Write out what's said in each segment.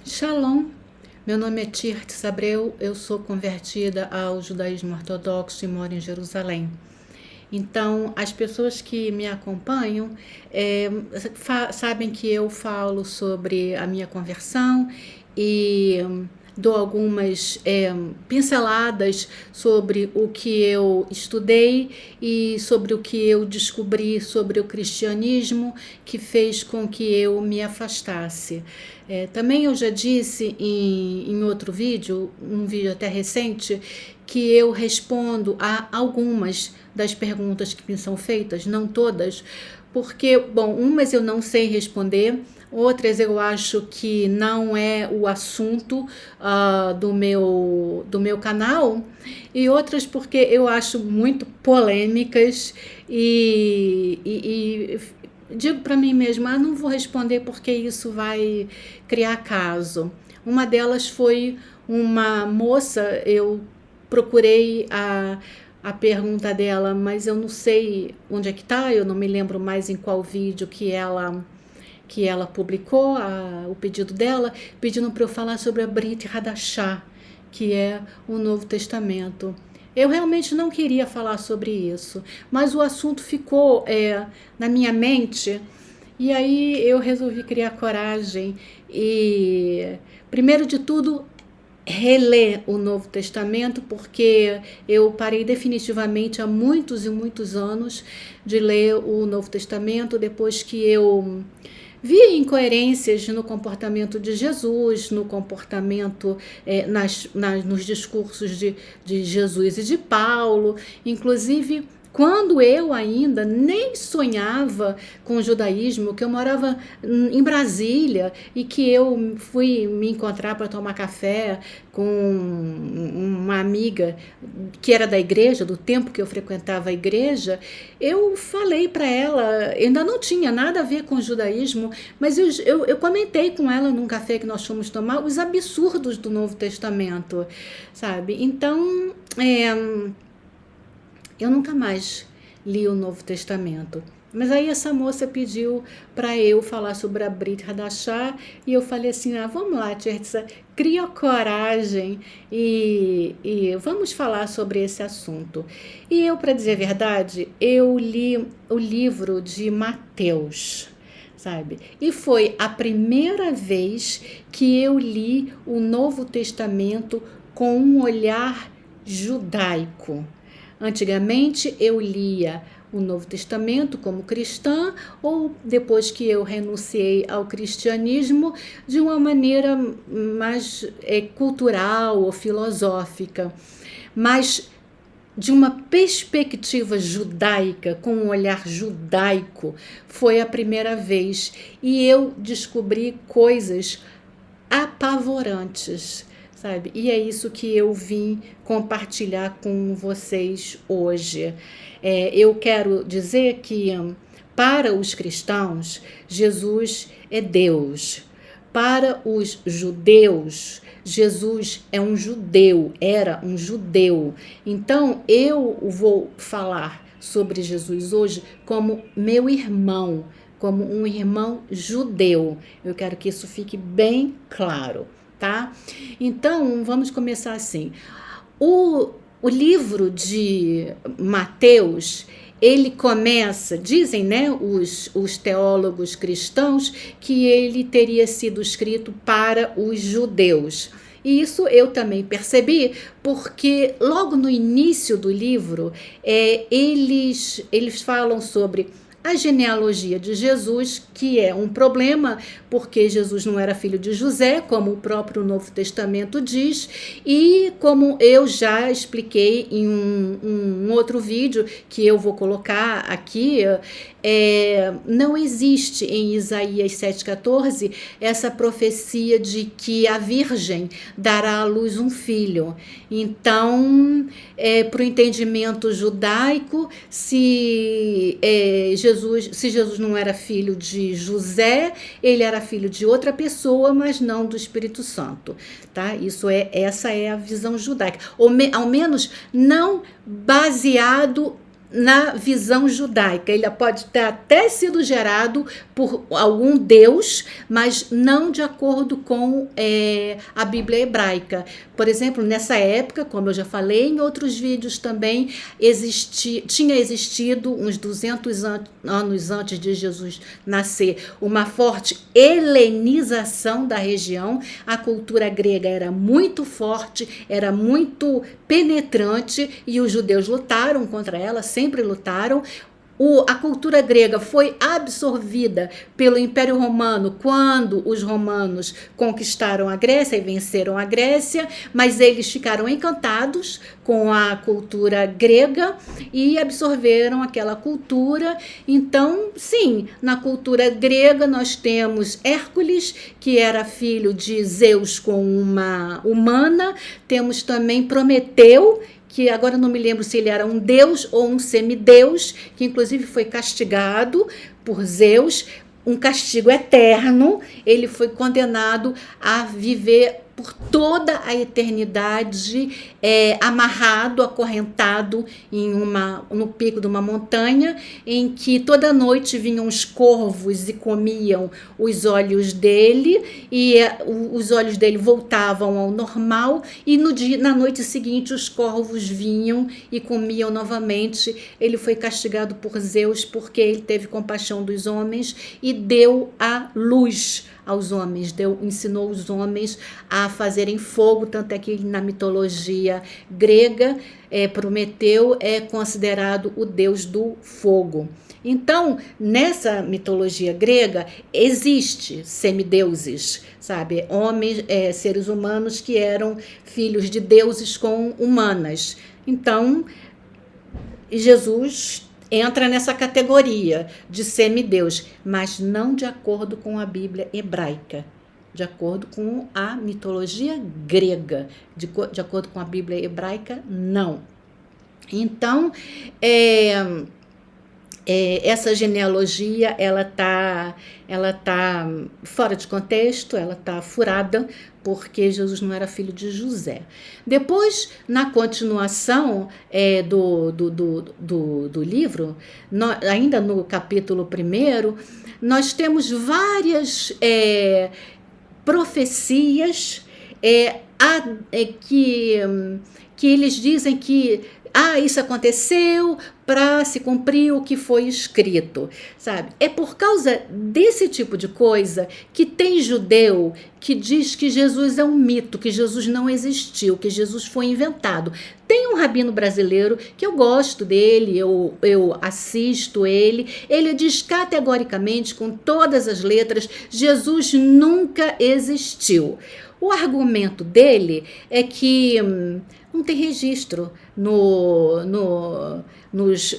Shalom, meu nome é Tirtz Abreu, eu sou convertida ao judaísmo ortodoxo e moro em Jerusalém. Então, as pessoas que me acompanham sabem que eu falo sobre a minha conversão e dou algumas pinceladas sobre o que eu estudei e sobre o que eu descobri sobre o cristianismo que fez com que eu me afastasse. Também eu já disse em outro vídeo, um vídeo até recente, que eu respondo a algumas das perguntas que me são feitas, não todas, porque, bom, umas eu não sei responder, outras eu acho que não é o assunto do meu canal, e outras porque eu acho muito polêmicas e digo para mim mesma, não vou responder porque isso vai criar caso. Uma delas foi uma moça, eu procurei a pergunta dela, mas eu não sei onde é que está, eu não me lembro mais em qual vídeo que ela publicou o pedido dela, pedindo para eu falar sobre a Brit Hadashah, que é o Novo Testamento. Eu realmente não queria falar sobre isso, mas o assunto ficou na minha mente e aí eu resolvi criar coragem e, primeiro de tudo, reler o Novo Testamento, porque eu parei definitivamente há muitos e muitos anos de ler o Novo Testamento depois que eu vi incoerências no comportamento de Jesus, no comportamento nos discursos de Jesus e de Paulo, inclusive quando eu ainda nem sonhava com o judaísmo, que eu morava em Brasília e que eu fui me encontrar para tomar café com uma amiga que era da igreja, do tempo que eu frequentava a igreja, eu falei para ela, ainda não tinha nada a ver com o judaísmo, mas eu comentei com ela num café que nós fomos tomar os absurdos do Novo Testamento, sabe? Então, eu nunca mais li o Novo Testamento. Mas aí essa moça pediu para eu falar sobre a Brit Hadashah e eu falei assim, vamos lá, Tirtza, cria coragem e vamos falar sobre esse assunto. E eu, para dizer a verdade, eu li o livro de Mateus, sabe? E foi a primeira vez que eu li o Novo Testamento com um olhar judaico. Antigamente eu lia o Novo Testamento como cristã ou depois que eu renunciei ao cristianismo de uma maneira mais cultural ou filosófica, mas de uma perspectiva judaica, com um olhar judaico, foi a primeira vez e eu descobri coisas apavorantes, sabe? E é isso que eu vim compartilhar com vocês hoje. Eu quero dizer que para os cristãos, Jesus é Deus. Para os judeus, Jesus é um judeu, era um judeu. Então, eu vou falar sobre Jesus hoje como meu irmão, como um irmão judeu. Eu quero que isso fique bem claro, tá? Então, vamos começar assim. O livro de Mateus, ele começa, dizem, né, os teólogos cristãos, que ele teria sido escrito para os judeus. E isso eu também percebi, porque logo no início do livro, eles falam sobre a genealogia de Jesus, que é um problema, porque Jesus não era filho de José, como o próprio Novo Testamento diz, e como eu já expliquei em um outro vídeo, que eu vou colocar aqui, não existe em Isaías 7,14 essa profecia de que a Virgem dará à luz um filho. Então, para o entendimento judaico, se Jesus não era filho de José, ele era filho de outra pessoa, mas não do Espírito Santo, tá? Essa é a visão judaica, ao menos não baseado na visão judaica. Ele pode ter até sido gerado por algum Deus, mas não de acordo com a Bíblia hebraica. Por exemplo, nessa época, como eu já falei em outros vídeos também, tinha existido, uns 200 anos antes de Jesus nascer, uma forte helenização da região. A cultura grega era muito forte, era muito penetrante, e os judeus lutaram contra ela, sempre lutaram. A cultura grega foi absorvida pelo Império Romano quando os romanos conquistaram a Grécia e venceram a Grécia, mas eles ficaram encantados com a cultura grega e absorveram aquela cultura. Então, sim, na cultura grega nós temos Hércules, que era filho de Zeus com uma humana, temos também Prometeu, que agora não me lembro se ele era um deus ou um semideus, que inclusive foi castigado por Zeus, um castigo eterno. Ele foi condenado a viver por toda a eternidade, amarrado, acorrentado no pico de uma montanha, em que toda noite vinham os corvos e comiam os olhos dele, e os olhos dele voltavam ao normal, e na noite seguinte os corvos vinham e comiam novamente. Ele foi castigado por Zeus porque ele teve compaixão dos homens e deu a luz aos homens, ensinou os homens a fazerem fogo, tanto é que na mitologia grega, Prometeu é considerado o deus do fogo. Então, nessa mitologia grega, existe semideuses, sabe? Homens, seres humanos que eram filhos de deuses com humanas. Então, Jesus entra nessa categoria de semideus, mas não de acordo com a Bíblia hebraica, de acordo com a mitologia grega, de acordo com a Bíblia hebraica, não. Então, essa genealogia ela tá fora de contexto, ela tá furada, porque Jesus não era filho de José. Depois, na continuação do livro, ainda no capítulo 1, nós temos várias profecias que eles dizem que isso aconteceu para se cumprir o que foi escrito, sabe? É por causa desse tipo de coisa que tem judeu que diz que Jesus é um mito, que Jesus não existiu, que Jesus foi inventado. Tem um rabino brasileiro que eu gosto dele, eu assisto ele diz categoricamente, com todas as letras, Jesus nunca existiu. O argumento dele é que não tem registro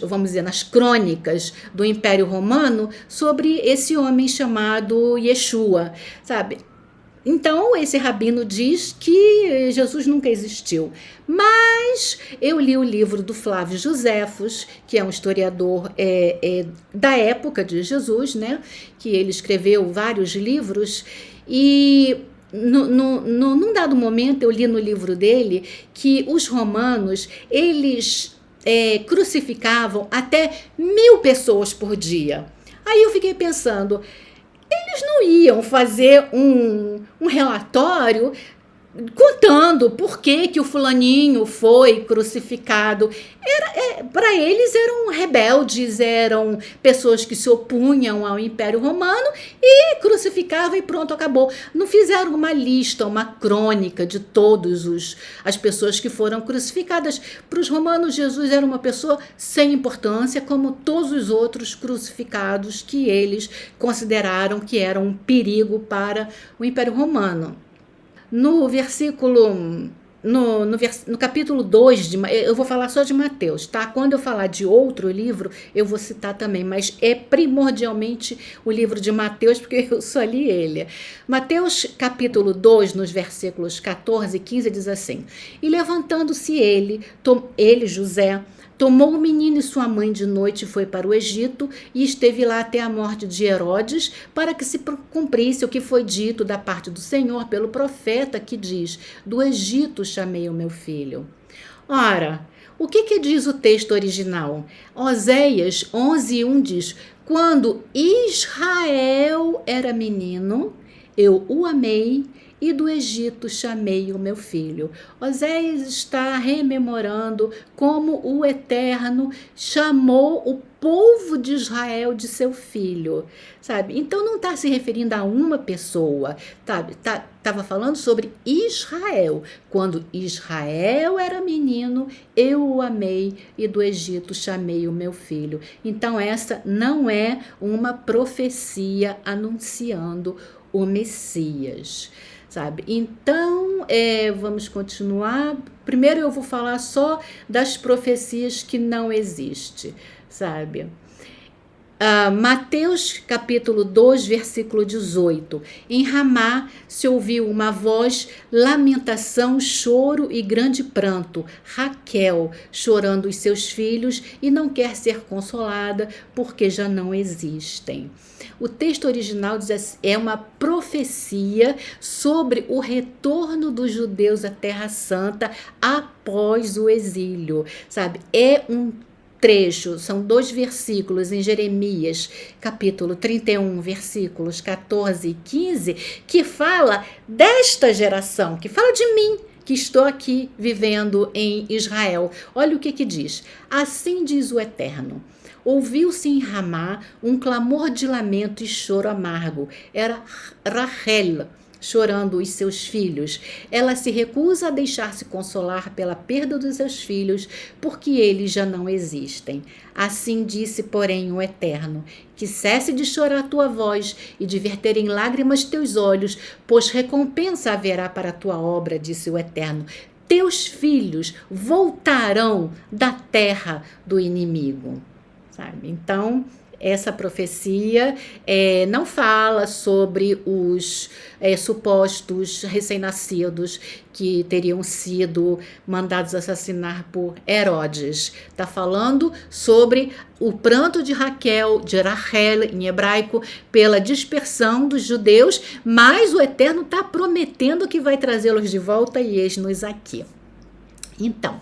vamos dizer, nas crônicas do Império Romano sobre esse homem chamado Yeshua, sabe? Então, esse rabino diz que Jesus nunca existiu. Mas eu li o livro do Flávio Joséfos, que é um historiador da época de Jesus, né? Que ele escreveu vários livros, e num dado momento eu li no livro dele que os romanos, eles crucificavam até 1.000 pessoas por dia. Aí eu fiquei pensando, eles não iam fazer um relatório contando por que o fulaninho foi crucificado. Para eles eram rebeldes, eram pessoas que se opunham ao Império Romano e crucificavam e pronto, acabou. Não fizeram uma lista, uma crônica de todas as pessoas que foram crucificadas. Para os romanos, Jesus era uma pessoa sem importância, como todos os outros crucificados que eles consideraram que eram um perigo para o Império Romano. No versículo, no capítulo 2, eu vou falar só de Mateus, tá? Quando eu falar de outro livro, eu vou citar também, mas é primordialmente o livro de Mateus, porque eu só li ele. Mateus, capítulo 2, nos versículos 14 e 15, diz assim: E levantando-se ele, José, tomou o menino e sua mãe de noite e foi para o Egito, e esteve lá até a morte de Herodes, para que se cumprisse o que foi dito da parte do Senhor pelo profeta, que diz: Do Egito chamei o meu filho. Ora, o que diz o texto original? Oséias 11:1 diz: quando Israel era menino, eu o amei e do Egito chamei o meu filho. Oséias está rememorando como o Eterno chamou o povo de Israel de seu filho, sabe? Então não está se referindo a uma pessoa, sabe? Estava falando sobre Israel. Quando Israel era menino, eu o amei e do Egito chamei o meu filho. Então essa não é uma profecia anunciando o Messias, sabe? Então, vamos continuar. Primeiro eu vou falar só das profecias que não existem, sabe? Mateus capítulo 2, versículo 18. Em Ramá se ouviu uma voz, lamentação, choro e grande pranto. Raquel chorando os seus filhos e não quer ser consolada porque já não existem. O texto original diz assim, é uma profecia sobre o retorno dos judeus à Terra Santa após o exílio, sabe? É um trecho, são 2 versículos em Jeremias, capítulo 31, versículos 14 e 15, que fala desta geração, que fala de mim, que estou aqui vivendo em Israel. Olha o que diz. Assim diz o Eterno. Ouviu-se em Ramá um clamor de lamento e choro amargo. Era Rachel chorando os seus filhos. Ela se recusa a deixar-se consolar pela perda dos seus filhos, porque eles já não existem. Assim disse, porém, o Eterno, que cesse de chorar a tua voz e de verter em lágrimas teus olhos, pois recompensa haverá para a tua obra, disse o Eterno. Teus filhos voltarão da terra do inimigo. Sabe? Então, essa profecia não fala sobre os supostos recém-nascidos que teriam sido mandados assassinar por Herodes. Está falando sobre o pranto de Raquel, de Rachel em hebraico, pela dispersão dos judeus, mas o Eterno está prometendo que vai trazê-los de volta e eis-nos aqui. Então,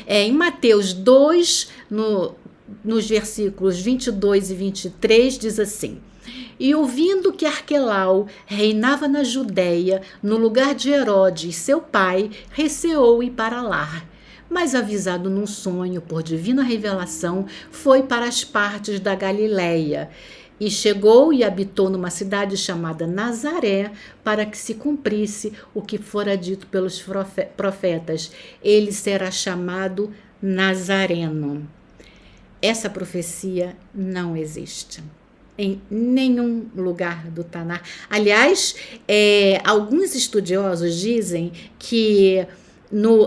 em Mateus 2, nos versículos 22 e 23, diz assim: e ouvindo que Arquelau reinava na Judéia, no lugar de Herodes, seu pai, receou ir para lá. Mas avisado num sonho por divina revelação, foi para as partes da Galiléia. E chegou e habitou numa cidade chamada Nazaré, para que se cumprisse o que fora dito pelos profetas. Ele será chamado Nazareno. Essa profecia não existe em nenhum lugar do Tanar. Aliás, alguns estudiosos dizem que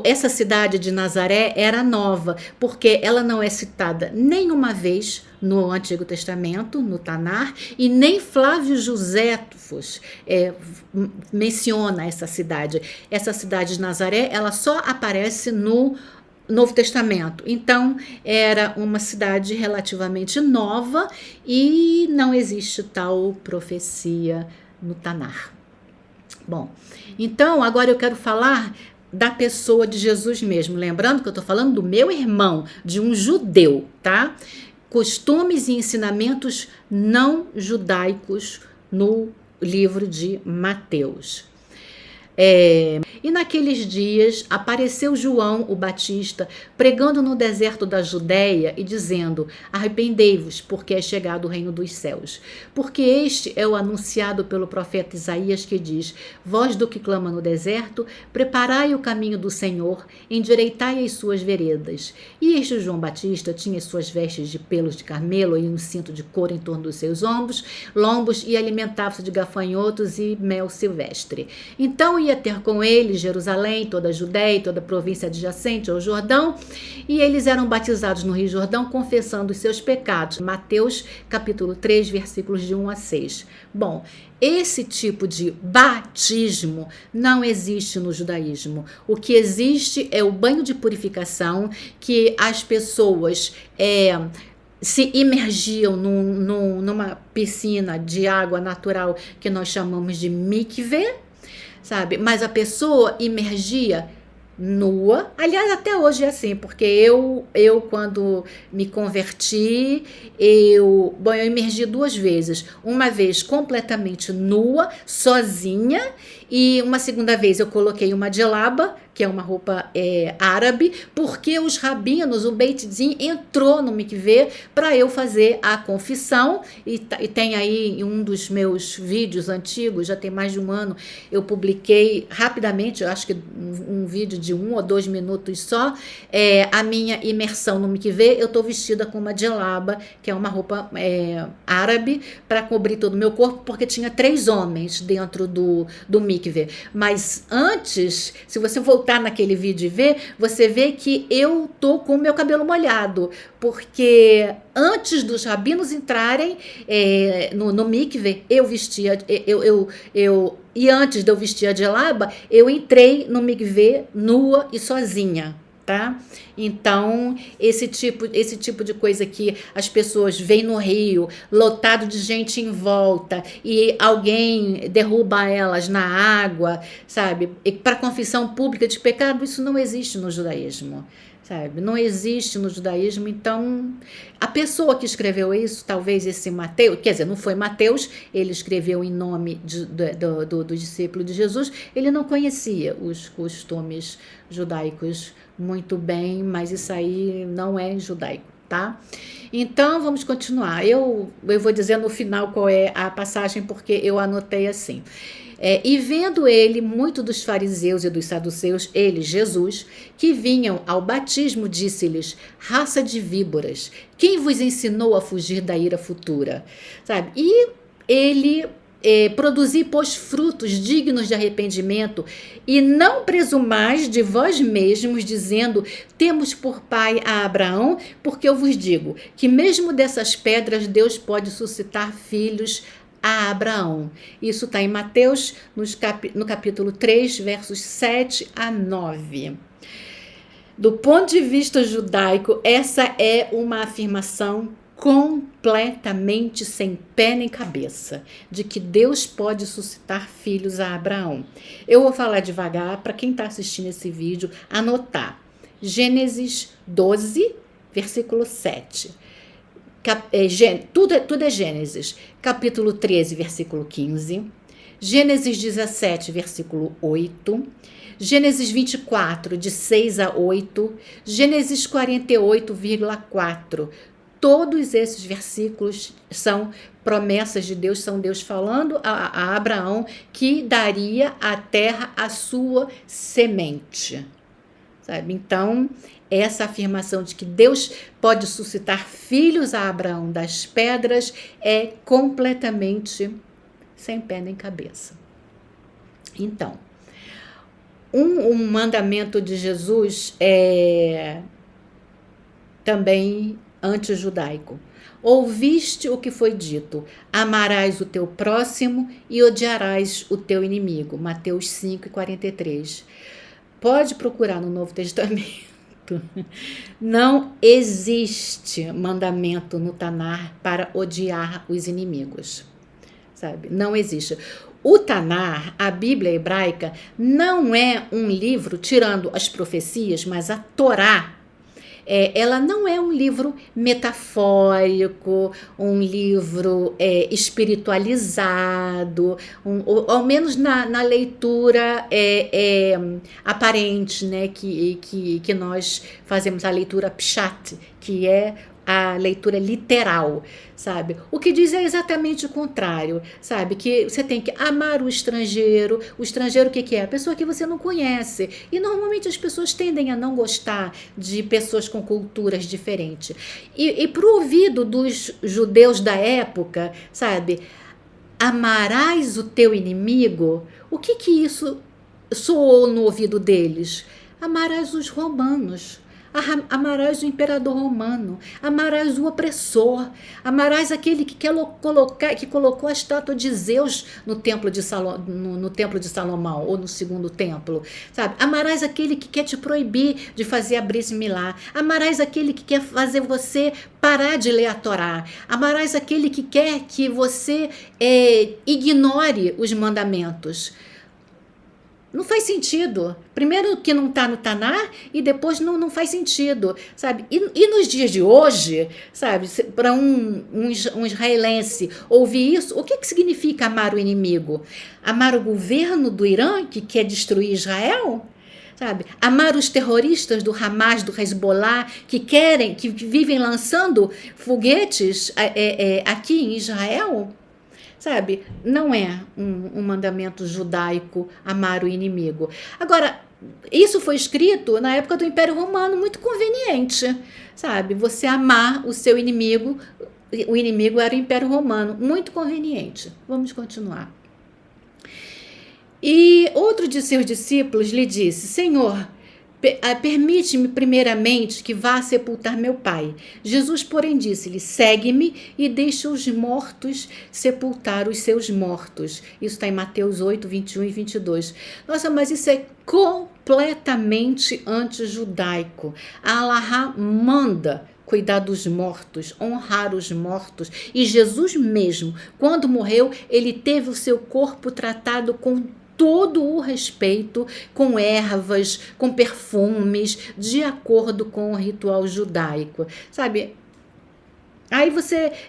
essa cidade de Nazaré era nova, porque ela não é citada nenhuma vez no Antigo Testamento, no Tanar, e nem Flávio Joséfos menciona essa cidade. Essa cidade de Nazaré, ela só aparece no Novo Testamento. Então, era uma cidade relativamente nova e não existe tal profecia no Tanar. Bom, então agora eu quero falar da pessoa de Jesus mesmo. Lembrando que eu estou falando do meu irmão, de um judeu, tá? Costumes e ensinamentos não judaicos no livro de Mateus. E naqueles dias apareceu João o Batista pregando no deserto da Judéia e dizendo: arrependei-vos, porque é chegado o reino dos céus. Porque este é o anunciado pelo profeta Isaías, que diz: voz do que clama no deserto, preparai o caminho do Senhor, endireitai as suas veredas. E este João Batista tinha suas vestes de pelos de camelo e um cinto de couro em torno dos seus lombos, e alimentava-se de gafanhotos e mel silvestre. Então ia ter com ele Jerusalém, toda a Judéia e toda a província adjacente ao Jordão, e eles eram batizados no Rio Jordão, confessando os seus pecados. Mateus capítulo 3, versículos de 1 a 6. Bom, esse tipo de batismo não existe no judaísmo. O que existe é o banho de purificação, que as pessoas se imergiam numa piscina de água natural que nós chamamos de mikveh, sabe? Mas a pessoa imergia nua. Aliás, até hoje é assim, porque eu quando me converti, eu emergi 2 vezes. Uma vez completamente nua, sozinha, e uma segunda vez eu coloquei uma djellaba, que é uma roupa árabe, porque os rabinos, o Beit Din, entrou no mikvê para eu fazer a confissão, e tem aí em um dos meus vídeos antigos, já tem mais de um ano, eu publiquei rapidamente, eu acho que um vídeo de 1 ou 2 minutos só, a minha imersão no mikvê. Eu estou vestida com uma djellaba, que é uma roupa árabe, para cobrir todo o meu corpo, porque tinha 3 homens dentro do mikvê. Mas antes, se você voltar naquele vídeo e ver, você vê que eu tô com o meu cabelo molhado, porque antes dos rabinos entrarem no mikvê, eu vestia, e antes de eu vestir a djellaba, eu entrei no mikvê nua e sozinha. Tá? Então, esse tipo de coisa que as pessoas veem no Rio, lotado de gente em volta, e alguém derruba elas na água, sabe? E para confissão pública de pecado, isso não existe no judaísmo. Sabe? Não existe no judaísmo. Então, a pessoa que escreveu isso, talvez esse Mateus, quer dizer, não foi Mateus, ele escreveu em nome do discípulo de Jesus, ele não conhecia os costumes judaicos muito bem, mas isso aí não é judaico, tá? Então, vamos continuar. Eu vou dizer no final qual é a passagem, porque eu anotei assim. E vendo ele muito dos fariseus e dos saduceus, ele, Jesus, que vinham ao batismo, disse-lhes: raça de víboras, quem vos ensinou a fugir da ira futura? Sabe? E ele produzi, pois, frutos dignos de arrependimento, e não presumais de vós mesmos, dizendo: temos por pai a Abraão, porque eu vos digo que mesmo dessas pedras Deus pode suscitar filhos a Abraão. Isso está em Mateus, no capítulo 3, versos 7 a 9. Do ponto de vista judaico, essa é uma afirmação completamente sem pé nem cabeça, de que Deus pode suscitar filhos a Abraão. Eu vou falar devagar para quem está assistindo esse vídeo anotar. Gênesis 12, versículo 7. Tudo é Gênesis. Capítulo 13, versículo 15. Gênesis 17, versículo 8. Gênesis 24, de 6 a 8. Gênesis 48,4. Todos esses versículos são promessas de Deus, são Deus falando a Abraão que daria a terra à sua semente. Sabe? Então, essa afirmação de que Deus pode suscitar filhos a Abraão das pedras é completamente sem pé nem cabeça. Então, um mandamento de Jesus é também antijudaico. Ouviste o que foi dito: amarás o teu próximo e odiarás o teu inimigo. Mateus 5:43. Pode procurar no Novo Testamento. Não existe mandamento no Tanar para odiar os inimigos, sabe? Não existe. O Tanar, a Bíblia hebraica, não é um livro, tirando as profecias, mas a Torá, ela não é um livro metafórico, um livro espiritualizado, ou ao menos na leitura aparente, né, que nós fazemos a leitura pshat, que é a leitura literal, sabe? O que diz é exatamente o contrário, sabe? Que você tem que amar o estrangeiro o que é? A pessoa que você não conhece. E normalmente as pessoas tendem a não gostar de pessoas com culturas diferentes. E para o ouvido dos judeus da época, sabe? Amarás o teu inimigo, o que isso soou no ouvido deles? Amarás os romanos. Amarás o imperador romano, amarás o opressor, amarás aquele que colocou a estátua de Zeus no templo de Salomão, ou no segundo templo, sabe? Amarás aquele que quer te proibir de fazer a Brit Milá, amarás aquele que quer fazer você parar de ler a Torá, amarás aquele que quer que você ignore os mandamentos. Não faz sentido. Primeiro que não está no Tanar e depois não faz sentido, sabe? E nos dias de hoje, sabe, para um israelense ouvir isso, o que significa amar o inimigo? Amar o governo do Irã que quer destruir Israel? Sabe? Amar os terroristas do Hamas, do Hezbollah, que vivem lançando foguetes aqui em Israel? Sabe? Não é um mandamento judaico amar o inimigo. Agora, isso foi escrito na época do Império Romano, muito conveniente, sabe? Você amar o seu inimigo, o inimigo era o Império Romano, muito conveniente. Vamos continuar. E outro de seus discípulos lhe disse: Senhor, permite-me primeiramente que vá sepultar meu pai. Jesus, porém, disse-lhe: segue-me e deixa os mortos sepultar os seus mortos. Isso está em Mateus 8, 21 e 22. Nossa, mas isso é completamente antijudaico. A Alahá manda cuidar dos mortos, honrar os mortos. E Jesus mesmo, quando morreu, ele teve o seu corpo tratado com todo o respeito, com ervas, com perfumes, de acordo com o ritual judaico, sabe? Aí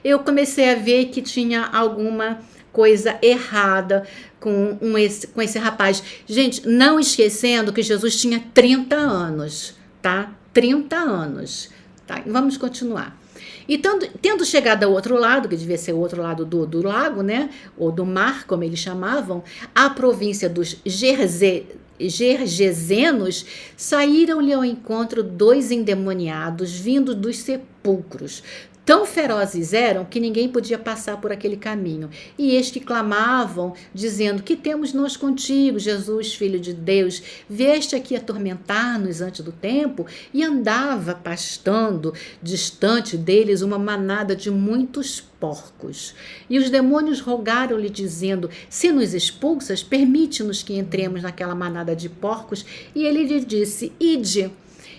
eu comecei a ver que tinha alguma coisa errada com esse rapaz. Gente, não esquecendo que Jesus tinha 30 anos, tá? 30 anos, tá? Vamos continuar. E tendo chegado ao outro lado, que devia ser o outro lado do lago, né? Ou do mar, como eles chamavam, a província dos Gergesenos, saíram-lhe ao encontro 2 endemoniados vindos dos sepulcros. Tão ferozes eram que ninguém podia passar por aquele caminho. E eis que clamavam, dizendo: que temos nós contigo, Jesus, Filho de Deus? Vieste aqui atormentar-nos antes do tempo? E andava pastando distante deles uma manada de muitos porcos. E os demônios rogaram-lhe, dizendo: se nos expulsas, permite-nos que entremos naquela manada de porcos. E ele lhe disse: ide.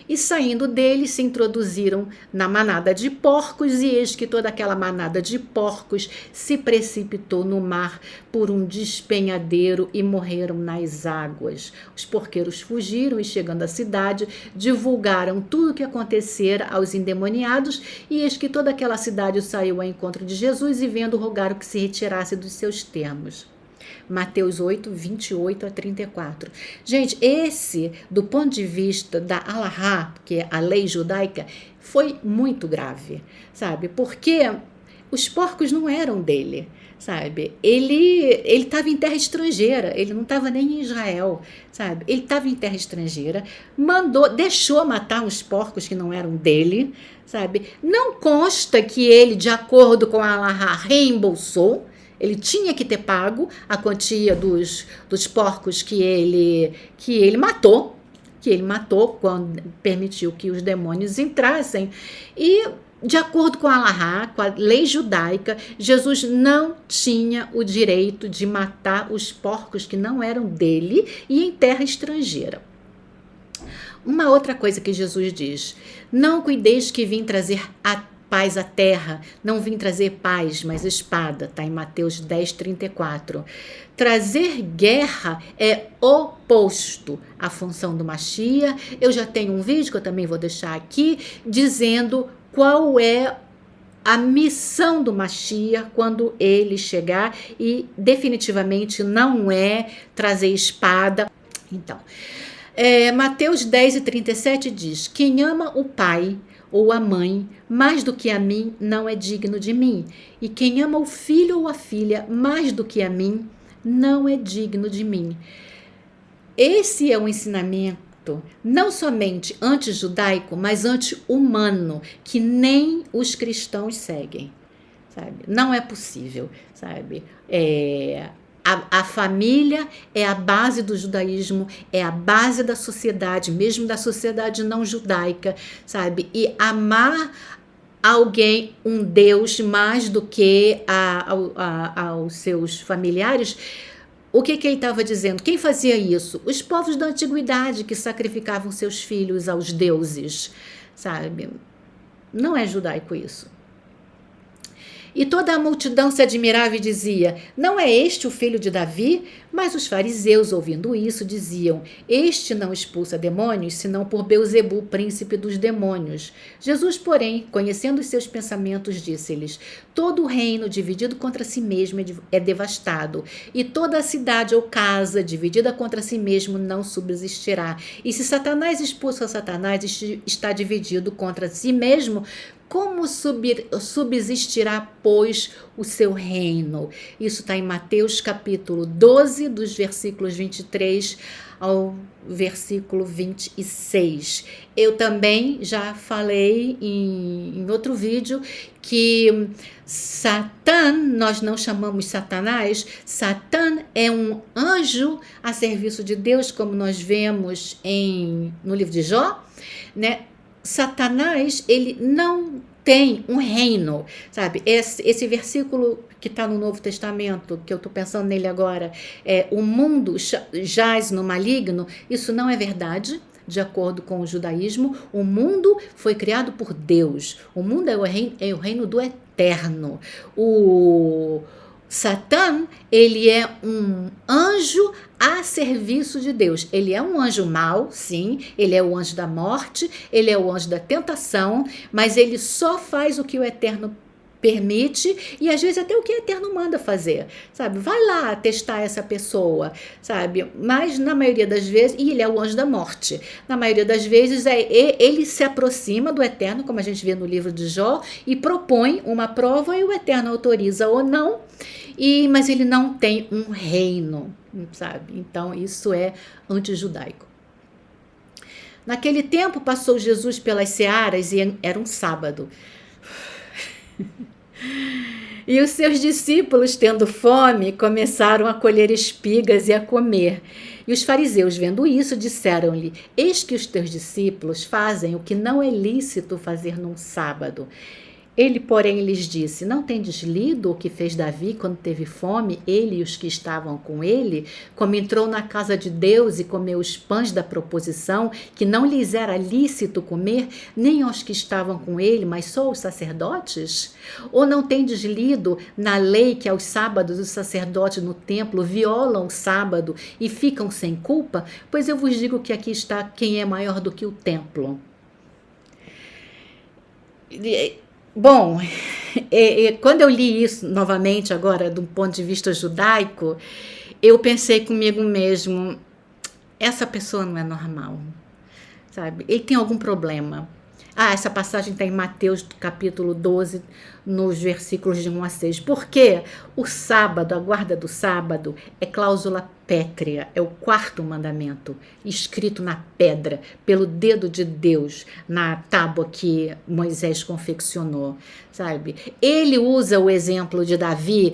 E saindo dele, se introduziram na manada de porcos, e eis que toda aquela manada de porcos se precipitou no mar por um despenhadeiro e morreram nas águas. Os porqueiros fugiram e, chegando à cidade, divulgaram tudo o que acontecera aos endemoniados, e eis que toda aquela cidade saiu ao encontro de Jesus e, vendo, rogaram que se retirasse dos seus termos. Mateus 8, 28 a 34. Gente, esse, do ponto de vista da Alahá, que é a lei judaica, foi muito grave, sabe? Porque os porcos não eram dele, sabe? Ele estava em terra estrangeira, ele não estava nem em Israel, sabe? Ele estava em terra estrangeira, deixou matar uns porcos que não eram dele, sabe? Não consta que ele, de acordo com a Alahá, reembolsou. Ele tinha que ter pago a quantia dos porcos que ele matou, quando permitiu que os demônios entrassem. E, de acordo com a Alahá, com a lei judaica, Jesus não tinha o direito de matar os porcos que não eram dele e em terra estrangeira. Uma outra coisa que Jesus diz: não cuideis que vim trazer paz à terra, não vim trazer paz, mas espada, está em Mateus 10, 34. Trazer guerra é oposto à função do Machia. Eu já tenho um vídeo que eu também vou deixar aqui, dizendo qual é a missão do Machia quando ele chegar, e definitivamente não é trazer espada. Então, Mateus 10 e 37 diz: quem ama o pai ou a mãe mais do que a mim não é digno de mim, e quem ama o filho ou a filha mais do que a mim não é digno de mim. Esse é um ensinamento não somente anti-judaico, mas anti-humano, que nem os cristãos seguem, sabe? Não é possível, sabe? A família é a base do judaísmo, é a base da sociedade, mesmo da sociedade não judaica, sabe? E amar alguém, um Deus, mais do que aos seus familiares. O que ele estava dizendo? Quem fazia isso? Os povos da antiguidade que sacrificavam seus filhos aos deuses, sabe? Não é judaico isso. E toda a multidão se admirava e dizia: não é este o filho de Davi? Mas os fariseus, ouvindo isso, diziam: este não expulsa demônios, senão por Beelzebu, príncipe dos demônios. Jesus, porém, conhecendo os seus pensamentos, disse-lhes: todo o reino dividido contra si mesmo é devastado, e toda a cidade ou casa dividida contra si mesmo não subsistirá. E se Satanás expulsa Satanás, está dividido contra si mesmo, como subsistirá, pois, o seu reino? Isso está em Mateus capítulo 12, dos versículos 23 ao versículo 26. Eu também já falei em outro vídeo que Satã, nós não chamamos Satanás, Satã é um anjo a serviço de Deus, como nós vemos no livro de Jó, né? Satanás, ele não tem um reino, sabe? Esse versículo que está no Novo Testamento, que eu estou pensando nele agora, o mundo jaz no maligno, isso não é verdade. De acordo com o judaísmo, o mundo foi criado por Deus. O mundo é o reino do eterno. O Satã, ele é um anjo a serviço de Deus. Ele é um anjo mau, sim, ele é o anjo da morte, ele é o anjo da tentação, mas ele só faz o que o eterno permite e às vezes até o que o eterno manda fazer, sabe? Vai lá testar essa pessoa, sabe? Mas na maioria das vezes, e ele é o anjo da morte, na maioria das vezes ele se aproxima do eterno, como a gente vê no livro de Jó, e propõe uma prova e o eterno autoriza ou não, mas ele não tem um reino, sabe? Então isso é antijudaico. Naquele tempo passou Jesus pelas searas e era um sábado. E os seus discípulos, tendo fome, começaram a colher espigas e a comer. E os fariseus, vendo isso, disseram-lhe: eis que os teus discípulos fazem o que não é lícito fazer num sábado. Ele, porém, lhes disse: não tendes lido o que fez Davi quando teve fome, ele e os que estavam com ele, como entrou na casa de Deus e comeu os pães da proposição, que não lhes era lícito comer, nem aos que estavam com ele, mas só aos sacerdotes? Ou não tendes lido na lei que aos sábados os sacerdotes no templo violam o sábado e ficam sem culpa? Pois eu vos digo que aqui está quem é maior do que o templo. Bom, quando eu li isso novamente agora, do ponto de vista judaico, eu pensei comigo mesmo, essa pessoa não é normal, sabe? Ele tem algum problema. Essa passagem está em Mateus capítulo 12, nos versículos de 1 a 6. Porque o sábado, a guarda do sábado, é cláusula pétrea, é o quarto mandamento, escrito na pedra, pelo dedo de Deus, na tábua que Moisés confeccionou, sabe? Ele usa o exemplo de Davi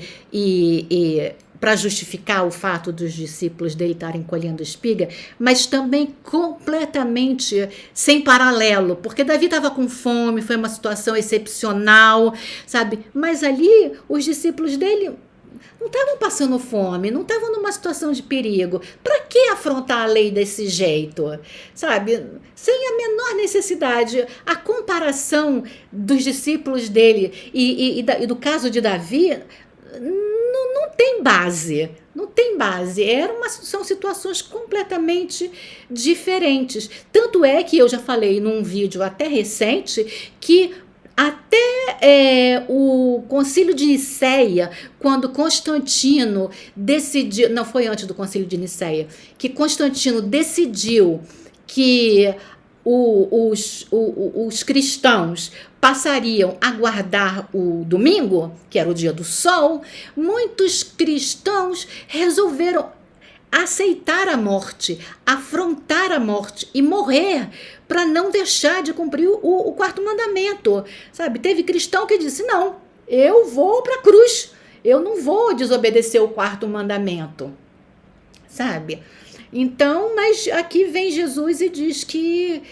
para justificar o fato dos discípulos dele estarem colhendo espiga, mas também completamente sem paralelo, porque Davi estava com fome, foi uma situação excepcional, sabe? Mas ali os discípulos dele não estavam passando fome, não estavam numa situação de perigo. Para que afrontar a lei desse jeito? Sabe? Sem a menor necessidade. A comparação dos discípulos dele e do caso de Davi não tem base. Não tem base. São situações completamente diferentes. Tanto é que eu já falei num vídeo até recente que até o Concílio de Nicéia, quando Constantino decidiu, não foi antes do Concílio de Nicéia, que Constantino decidiu que os cristãos passariam a guardar o domingo, que era o dia do sol, muitos cristãos resolveram aceitar a morte, afrontar a morte e morrer para não deixar de cumprir o quarto mandamento, sabe? Teve cristão que disse: não, eu vou para a cruz, eu não vou desobedecer o quarto mandamento, sabe? Então, mas aqui vem Jesus e diz que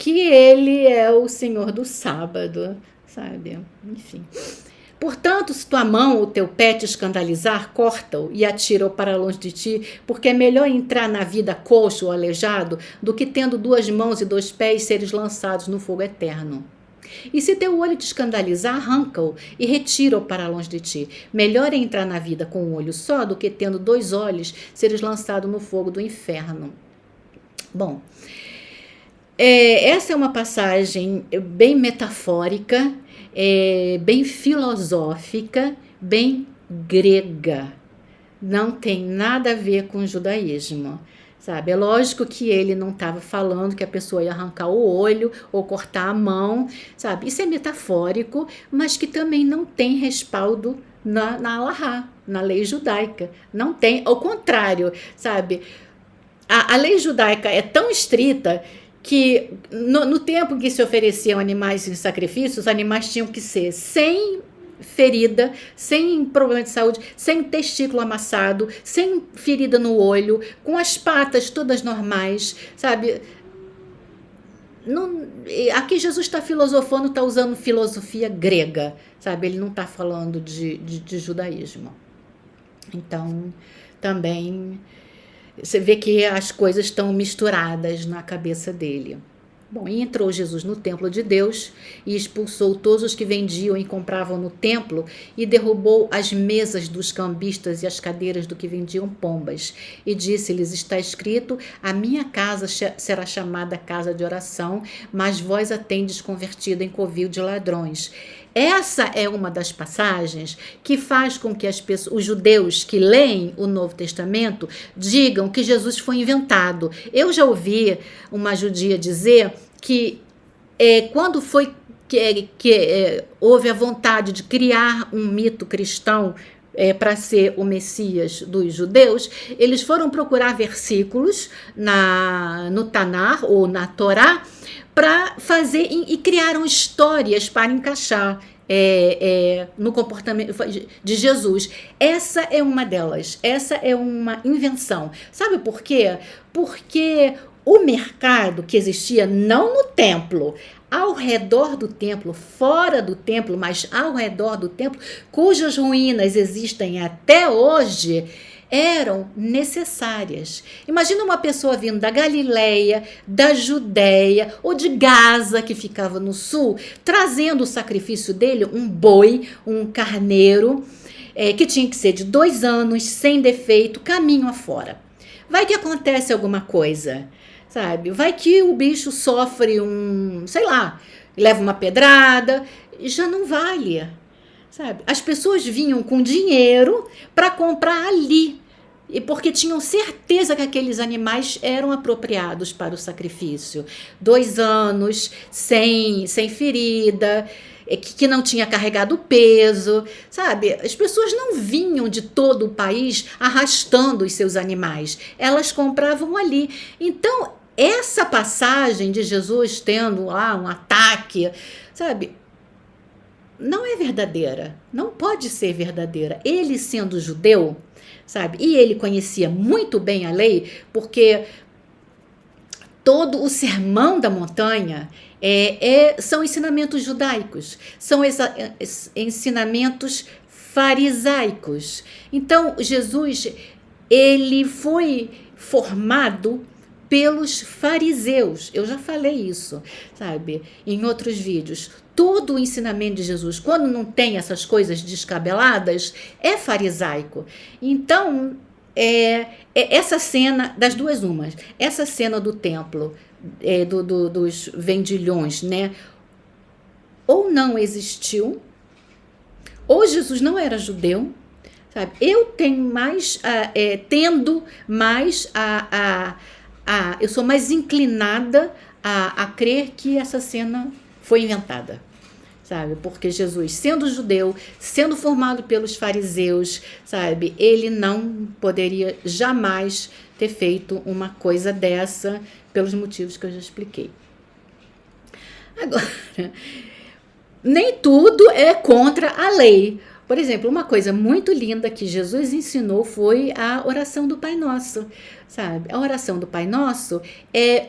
ele é o Senhor do sábado, sabe? Enfim. Portanto, se tua mão ou teu pé te escandalizar, corta-o e atira-o para longe de ti, porque é melhor entrar na vida coxo ou aleijado do que tendo 2 mãos e 2 pés seres lançados no fogo eterno. E se teu olho te escandalizar, arranca-o e retira-o para longe de ti. Melhor é entrar na vida com um olho só do que tendo 2 olhos seres lançado no fogo do inferno. Bom, essa é uma passagem bem metafórica, bem filosófica, bem grega. Não tem nada a ver com o judaísmo. Sabe? É lógico que ele não estava falando que a pessoa ia arrancar o olho ou cortar a mão, sabe? Isso é metafórico, mas que também não tem respaldo na Alahá, na lei judaica. Não tem, ao contrário, sabe? A lei judaica é tão estrita que no tempo em que se ofereciam animais em sacrifício, os animais tinham que ser sem ferida, sem problema de saúde, sem testículo amassado, sem ferida no olho, com as patas todas normais, sabe? Não, aqui Jesus está filosofando, está usando filosofia grega, sabe? Ele não está falando de judaísmo. Então, também você vê que as coisas estão misturadas na cabeça dele. Bom, e entrou Jesus no templo de Deus e expulsou todos os que vendiam e compravam no templo e derrubou as mesas dos cambistas e as cadeiras do que vendiam pombas. E disse-lhes, está escrito, a minha casa será chamada casa de oração, mas vós a tendes convertido em covil de ladrões. Essa é uma das passagens que faz com que os judeus que leem o Novo Testamento digam que Jesus foi inventado. Eu já ouvi uma judia dizer que quando foi houve a vontade de criar um mito cristão para ser o Messias dos judeus, eles foram procurar versículos no Tanar ou na Torá para fazer e criaram histórias para encaixar no comportamento de Jesus. Essa é uma delas, essa é uma invenção. Sabe por quê? Porque o mercado que existia não no templo, ao redor do templo, fora do templo, mas ao redor do templo, cujas ruínas existem até hoje, eram necessárias. Imagina uma pessoa vindo da Galileia, da Judéia ou de Gaza, que ficava no sul, trazendo o sacrifício dele, um boi, um carneiro, que tinha que ser de 2 anos, sem defeito, caminho afora. Vai que acontece alguma coisa, sabe? Vai que o bicho sofre leva uma pedrada, já não vale, sabe? As pessoas vinham com dinheiro para comprar ali, e porque tinham certeza que aqueles animais eram apropriados para o sacrifício. 2 anos, sem ferida, que não tinha carregado peso, sabe? As pessoas não vinham de todo o país arrastando os seus animais, elas compravam ali. Então, essa passagem de Jesus tendo lá um ataque, sabe, não é verdadeira, não pode ser verdadeira. Ele sendo judeu, sabe, e ele conhecia muito bem a lei, porque todo o sermão da montanha são ensinamentos judaicos, são ensinamentos farisaicos. Então, Jesus, ele foi formado pelos fariseus. Eu já falei isso, sabe, em outros vídeos. Todo o ensinamento de Jesus, quando não tem essas coisas descabeladas, é farisaico. Então, essa cena, das duas umas, essa cena do templo, dos vendilhões, né, ou não existiu, ou Jesus não era judeu, sabe? Eu tenho mais, eu sou mais inclinada a crer que essa cena foi inventada, sabe? Porque Jesus, sendo judeu, sendo formado pelos fariseus, sabe? Ele não poderia jamais ter feito uma coisa dessa pelos motivos que eu já expliquei. Agora, nem tudo é contra a lei. Por exemplo, uma coisa muito linda que Jesus ensinou foi a oração do Pai Nosso, sabe? A oração do Pai Nosso é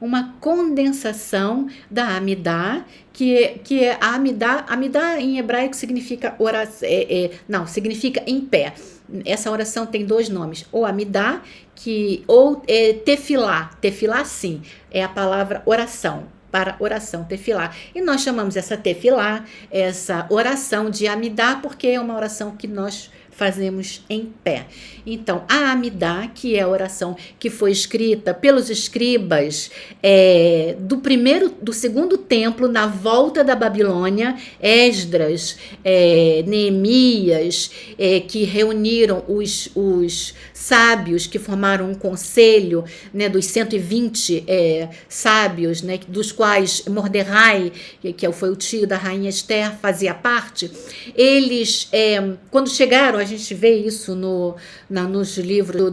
uma condensação da Amidá, que é a Amidá em hebraico significa oração, significa em pé. Essa oração tem 2 nomes, ou Amidá, ou Tefilá. Tefilá, sim, é a palavra oração. para oração tefilá. E nós chamamos essa tefilá, essa oração de Amidá, porque é uma oração que nós fazemos em pé. Então, a Amidá, que é a oração que foi escrita pelos escribas do segundo templo, na volta da Babilônia, Esdras, Neemias, que reuniram os sábios que formaram um conselho, né, dos 120 sábios, né, dos quais Mordecai, que foi o tio da rainha Esther, fazia parte. Eles, quando chegaram, a gente vê isso nos livros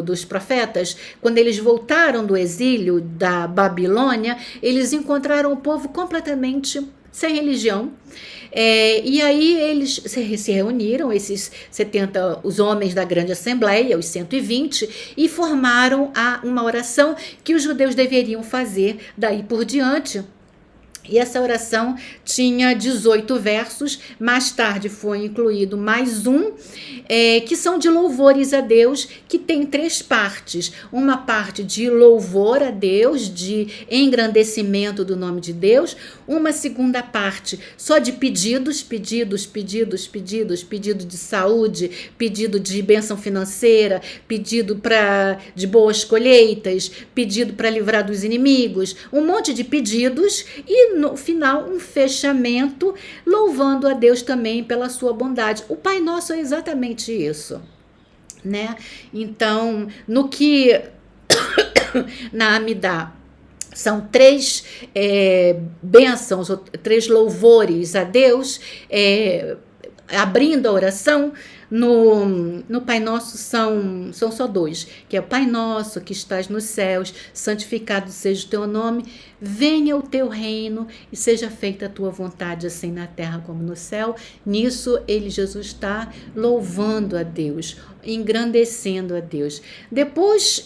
dos profetas, quando eles voltaram do exílio da Babilônia, eles encontraram o povo completamente sem religião. E aí eles se reuniram, esses 70, os homens da grande assembleia, os 120, e formaram uma oração que os judeus deveriam fazer daí por diante. E essa oração tinha 18 versos, mais tarde foi incluído mais um, que são de louvores a Deus, que tem 3 partes. Uma parte de louvor a Deus, de engrandecimento do nome de Deus. Uma segunda parte só de pedidos de saúde, pedido de bênção financeira, pedido de boas colheitas, pedido para livrar dos inimigos, um monte de pedidos e no final um fechamento louvando a Deus também pela sua bondade. O Pai Nosso é exatamente isso, né? Então, no que na Amidá são 3 bênçãos, 3 louvores a Deus, abrindo a oração. No Pai Nosso são só 2, que é o Pai Nosso que estás nos céus, santificado seja o teu nome, venha o teu reino e seja feita a tua vontade, assim na terra como no céu. Nisso Jesus está louvando a Deus, engrandecendo a Deus. Depois,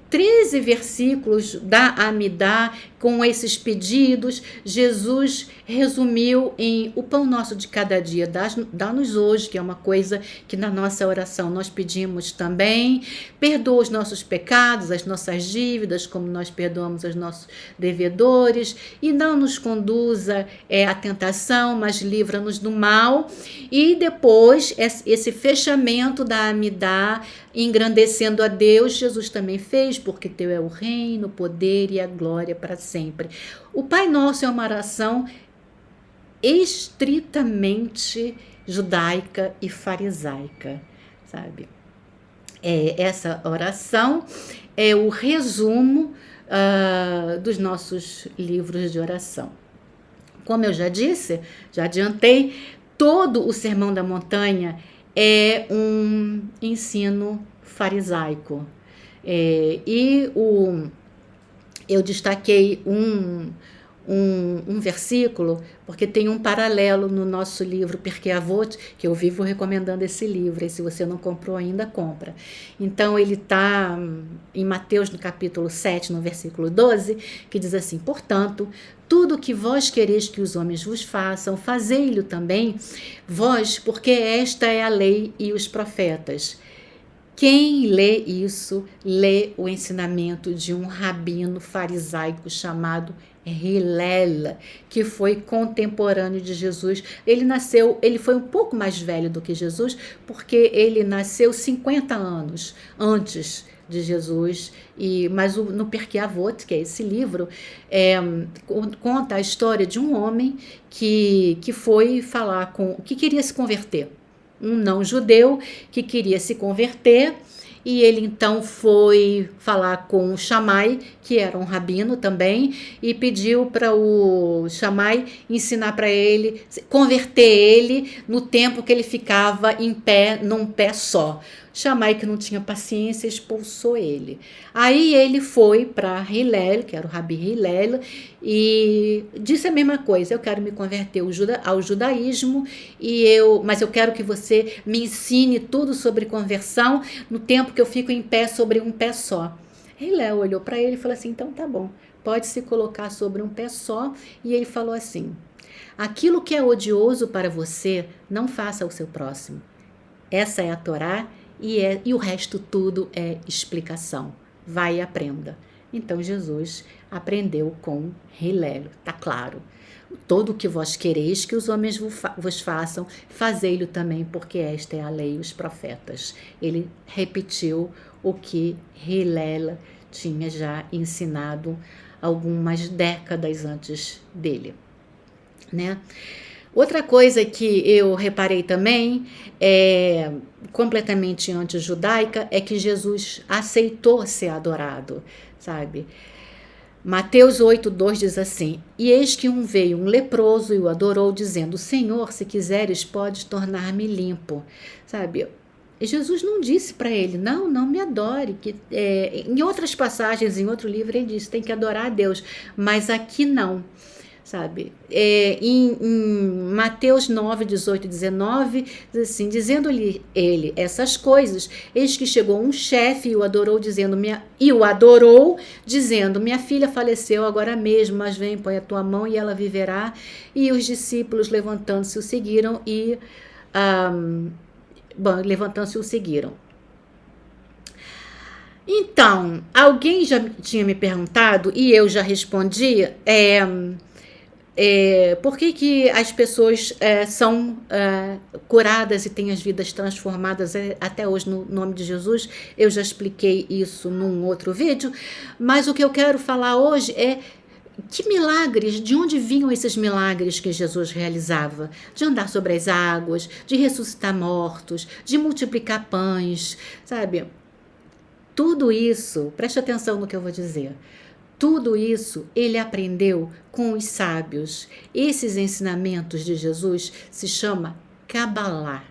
13 versículos da Amidá, com esses pedidos, Jesus resumiu em o pão nosso de cada dia, dá-nos hoje, que é uma coisa que na nossa oração nós pedimos também. Perdoa os nossos pecados, as nossas dívidas, como nós perdoamos os nossos devedores, e não nos conduza à tentação, mas livra-nos do mal. E depois, esse fechamento da Amidá, engrandecendo a Deus, Jesus também fez, porque teu é o reino, o poder e a glória para sempre. O Pai Nosso é uma oração estritamente judaica e farisaica, sabe? Essa oração é o resumo dos nossos livros de oração. Como eu já disse, já adiantei, todo o Sermão da Montanha é um ensino farisaico. Eu destaquei um versículo, porque tem um paralelo no nosso livro Pirkei Avot, que eu vivo recomendando esse livro, e se você não comprou ainda, compra. Então, ele está em Mateus, no capítulo 7, no versículo 12, que diz assim: portanto, tudo que vós quereis que os homens vos façam, fazei-lo também vós, porque esta é a lei e os profetas. Quem lê isso, lê o ensinamento de um rabino farisaico chamado Hillel, que foi contemporâneo de Jesus. Ele foi um pouco mais velho do que Jesus, porque ele nasceu 50 anos antes de Jesus, mas no Pirkei Avot, que é esse livro, conta a história de um homem que foi falar que queria se converter. Um não-judeu que queria se converter, e ele então foi falar com o Shammai, que era um rabino também, e pediu para o Shammai ensinar para ele, converter ele no tempo que ele ficava em pé, num pé só. Shammai, que não tinha paciência, expulsou ele. Aí ele foi para Hillel, que era o Rabi Hillel, e disse a mesma coisa: eu quero me converter ao judaísmo, mas eu quero que você me ensine tudo sobre conversão no tempo que eu fico em pé sobre um pé só. Hillel olhou para ele e falou assim: então tá bom, pode se colocar sobre um pé só. E ele falou assim: aquilo que é odioso para você, não faça ao seu próximo. Essa é a Torá, e o resto tudo é explicação. Vai e aprenda. Então Jesus aprendeu com Hilel, tá claro. Todo o que vós quereis que os homens vos façam, fazei-lo também, porque esta é a lei e os profetas. Ele repetiu o que Hilel tinha já ensinado algumas décadas antes dele, né? Outra coisa que eu reparei também, completamente anti-judaica, é que Jesus aceitou ser adorado, sabe? Mateus 8,2 diz assim: E eis que veio um leproso e o adorou, dizendo: Senhor, se quiseres, podes tornar-me limpo. Sabe? E Jesus não disse para ele: não me adore. Em outras passagens, em outro livro, ele disse: tem que adorar a Deus. Mas aqui não. Sabe? Em Mateus 9, 18 e 19, diz assim: dizendo-lhe ele essas coisas, eis que chegou um chefe e o adorou, dizendo: minha filha faleceu agora mesmo, mas vem, põe a tua mão e ela viverá. E os discípulos, levantando-se, o seguiram levantando-se, o seguiram. Então, alguém já tinha me perguntado, e eu já respondi, por que as pessoas são curadas e têm as vidas transformadas até hoje no nome de Jesus. Eu já expliquei isso num outro vídeo, mas o que eu quero falar hoje é que milagres, de onde vinham esses milagres que Jesus realizava? De andar sobre as águas, de ressuscitar mortos, de multiplicar pães, sabe? Tudo isso, preste atenção no que eu vou dizer. Tudo isso ele aprendeu com os sábios. Esses ensinamentos de Jesus se chama Cabalá.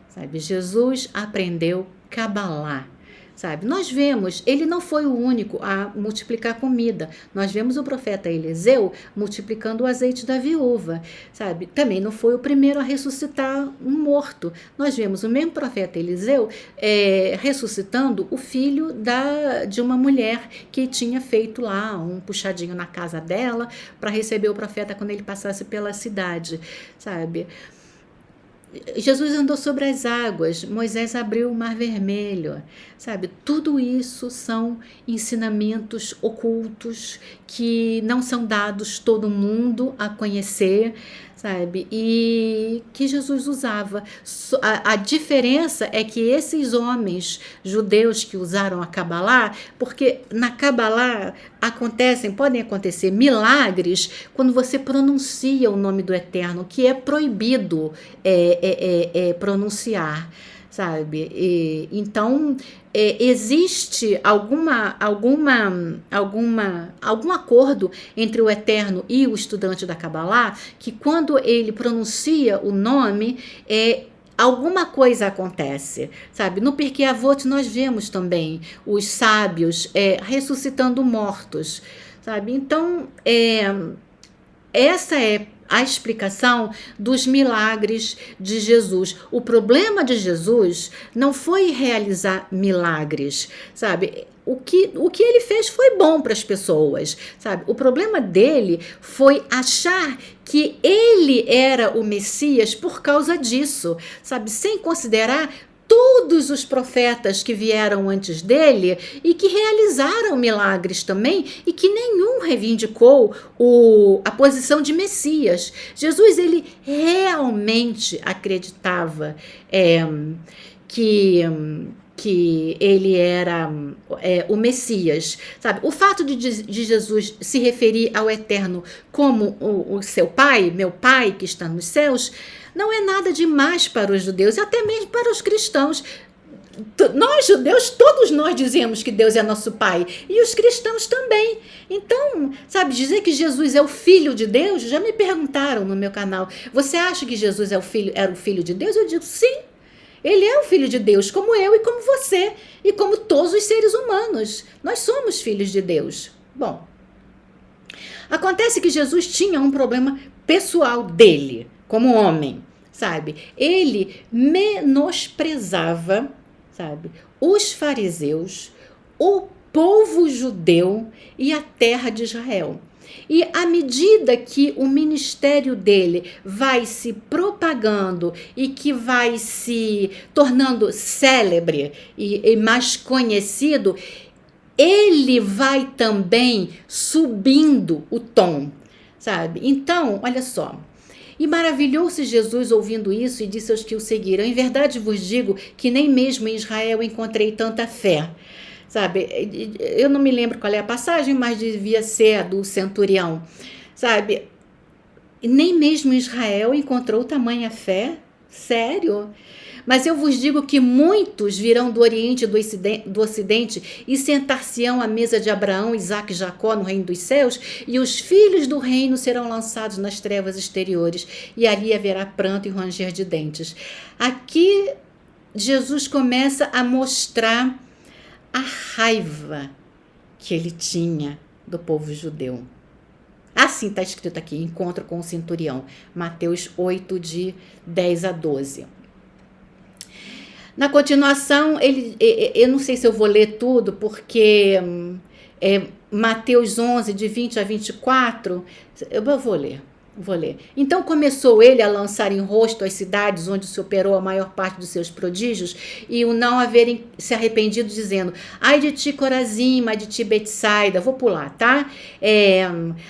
Sabe? Jesus aprendeu Cabalá. Sabe? Nós vemos, ele não foi o único a multiplicar comida. Nós vemos o profeta Eliseu multiplicando o azeite da viúva. Sabe? Também não foi o primeiro a ressuscitar um morto. Nós vemos o mesmo profeta Eliseu ressuscitando o filho de uma mulher que tinha feito lá um puxadinho na casa dela para receber o profeta quando ele passasse pela cidade. Sabe? Jesus andou sobre as águas, Moisés abriu o Mar Vermelho, sabe? Tudo isso são ensinamentos ocultos que não são dados todo mundo a conhecer, sabe? E que Jesus usava. A diferença é que esses homens judeus que usaram a Cabalá, porque na Cabalá podem acontecer milagres quando você pronuncia o nome do Eterno, que é proibido pronunciar, sabe? Então, existe algum acordo entre o Eterno e o estudante da Cabalá, que quando ele pronuncia o nome, alguma coisa acontece, sabe? No Pirkei Avot nós vemos também os sábios ressuscitando mortos, sabe? Então, essa é a explicação dos milagres de Jesus. O problema de Jesus não foi realizar milagres, sabe? O que ele fez foi bom para as pessoas, sabe? O problema dele foi achar que ele era o Messias por causa disso, sabe? Sem considerar todos os profetas que vieram antes dele e que realizaram milagres também e que nenhum reivindicou a posição de Messias. Jesus, ele realmente acreditava que ele era o Messias, sabe? O fato de Jesus se referir ao Eterno como o seu Pai, meu Pai que está nos céus, não é nada demais para os judeus e até mesmo para os cristãos. Nós, judeus, todos nós dizemos que Deus é nosso Pai, e os cristãos também. Então, sabe, dizer que Jesus é o Filho de Deus, já me perguntaram no meu canal, você acha que Jesus era o Filho de Deus? Eu digo, sim, ele é o Filho de Deus, como eu e como você, e como todos os seres humanos. Nós somos filhos de Deus. Bom, acontece que Jesus tinha um problema pessoal dele, como homem, sabe? Ele menosprezava, sabe, os fariseus, o povo judeu e a terra de Israel. E à medida que o ministério dele vai se propagando e que vai se tornando célebre e mais conhecido, ele vai também subindo o tom, sabe? Então, olha só. E maravilhou-se Jesus ouvindo isso e disse aos que o seguiram: em verdade vos digo que nem mesmo em Israel encontrei tanta fé. Sabe, eu não me lembro qual é a passagem, mas devia ser a do centurião. Sabe, nem mesmo Israel encontrou tamanha fé. Sério? Mas eu vos digo que muitos virão do Oriente e do Ocidente e sentar-se-ão à mesa de Abraão, Isaque e Jacó no reino dos céus, e os filhos do reino serão lançados nas trevas exteriores, e ali haverá pranto e ranger de dentes. Aqui Jesus começa a mostrar a raiva que ele tinha do povo judeu. Assim está escrito aqui, encontro com o centurião, Mateus 8, de 10 a 12. Na continuação, eu não sei se eu vou ler tudo, porque Mateus 11, de 20 a 24, eu vou ler. Então começou ele a lançar em rosto as cidades onde se operou a maior parte dos seus prodígios e o não haverem se arrependido, dizendo: ai de ti, Corazim, ai de ti, Betsaida. Vou pular, tá?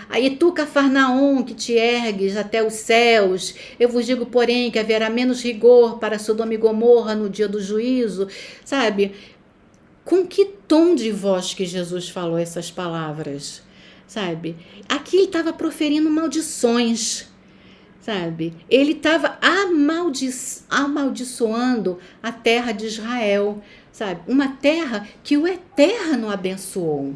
Aí tu, Cafarnaum, que te ergues até os céus, eu vos digo, porém, que haverá menos rigor para Sodoma e Gomorra no dia do juízo, sabe? Com que tom de voz que Jesus falou essas palavras? Sabe? Aqui ele estava proferindo maldições, sabe? Ele estava amaldiçoando a terra de Israel, sabe? Uma terra que o Eterno abençoou,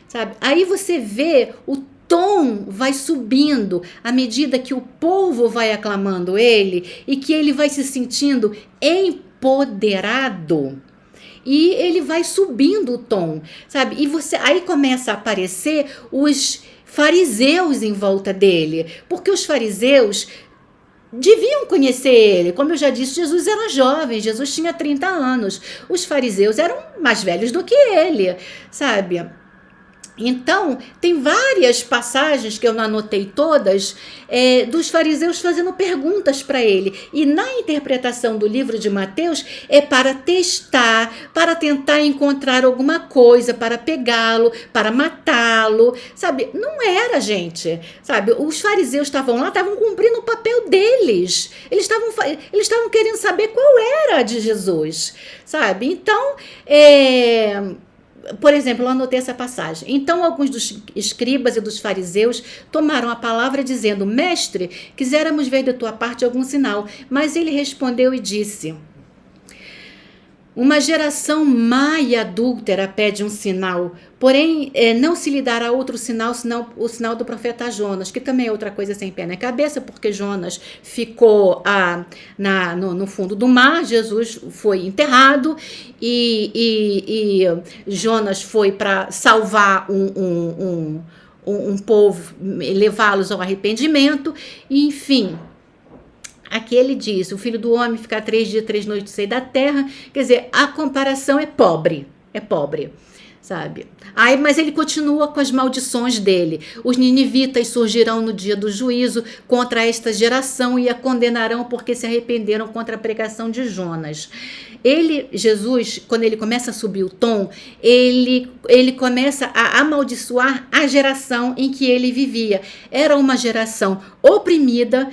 sabe? Aí você vê o tom vai subindo à medida que o povo vai aclamando ele e que ele vai se sentindo empoderado. E ele vai subindo o tom, sabe? E aí começa a aparecer os fariseus em volta dele, porque os fariseus deviam conhecer ele. Como eu já disse, Jesus era jovem, Jesus tinha 30 anos. Os fariseus eram mais velhos do que ele, sabe? Então, tem várias passagens que eu não anotei todas, dos fariseus fazendo perguntas para ele. E na interpretação do livro de Mateus, é para testar, para tentar encontrar alguma coisa, para pegá-lo, para matá-lo, sabe? Não era, gente, sabe? Os fariseus estavam lá, estavam cumprindo o papel deles. Eles estavam querendo saber qual era a de Jesus, sabe? Então, por exemplo, eu anotei essa passagem. Então, alguns dos escribas e dos fariseus tomaram a palavra dizendo: mestre, quiséramos ver da tua parte algum sinal. Mas ele respondeu e disse: uma geração má e adúltera pede um sinal, porém não se lhe dará outro sinal senão o sinal do profeta Jonas, que também é outra coisa sem pé nem cabeça, porque Jonas ficou no fundo do mar, Jesus foi enterrado e Jonas foi para salvar um povo, levá-los ao arrependimento, e, enfim. Aqui ele diz: o filho do homem ficar 3 dias, 3 noites sem da terra. Quer dizer, a comparação é pobre, sabe? Mas ele continua com as maldições dele. Os ninivitas surgirão no dia do juízo contra esta geração e a condenarão porque se arrependeram contra a pregação de Jonas. Jesus, quando ele começa a subir o tom, ele começa a amaldiçoar a geração em que ele vivia. Era uma geração oprimida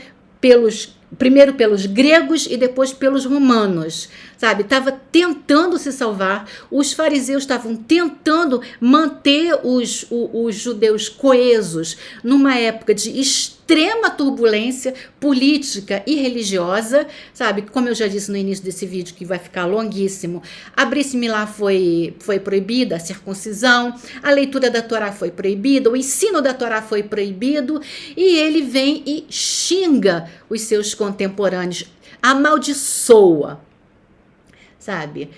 primeiro pelos gregos e depois pelos romanos, sabe? Estava tentando se salvar, os fariseus estavam tentando manter os judeus coesos numa época de extrema turbulência política e religiosa, sabe? Como eu já disse no início desse vídeo, que vai ficar longuíssimo, a brit milá foi proibida, a circuncisão, a leitura da Torá foi proibida, o ensino da Torá foi proibido, e ele vem e xinga os seus contemporâneos, amaldiçoa, sabe?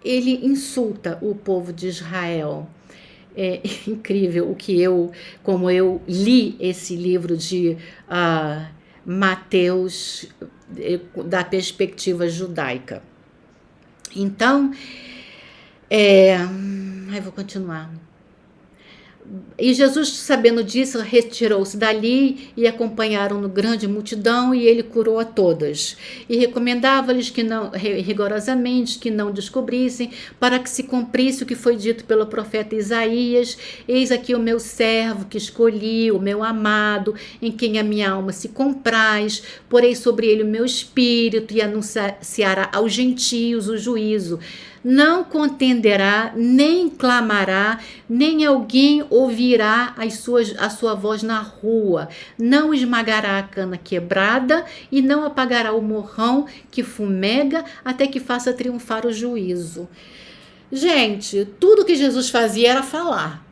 Ele insulta o povo de Israel. É incrível como eu li esse livro de Mateus da perspectiva judaica. Então, vou continuar. E Jesus, sabendo disso, retirou-se dali e acompanharam-no grande multidão, e ele curou a todas. E recomendava-lhes que não, rigorosamente, que não descobrissem, para que se cumprisse o que foi dito pelo profeta Isaías: eis aqui o meu servo que escolhi, o meu amado, em quem a minha alma se compraz, porei sobre ele o meu espírito e anunciará aos gentios o juízo. Não contenderá, nem clamará, nem alguém ouvirá a sua voz na rua. Não esmagará a cana quebrada e não apagará o morrão que fumega, até que faça triunfar o juízo. Gente, tudo que Jesus fazia era falar,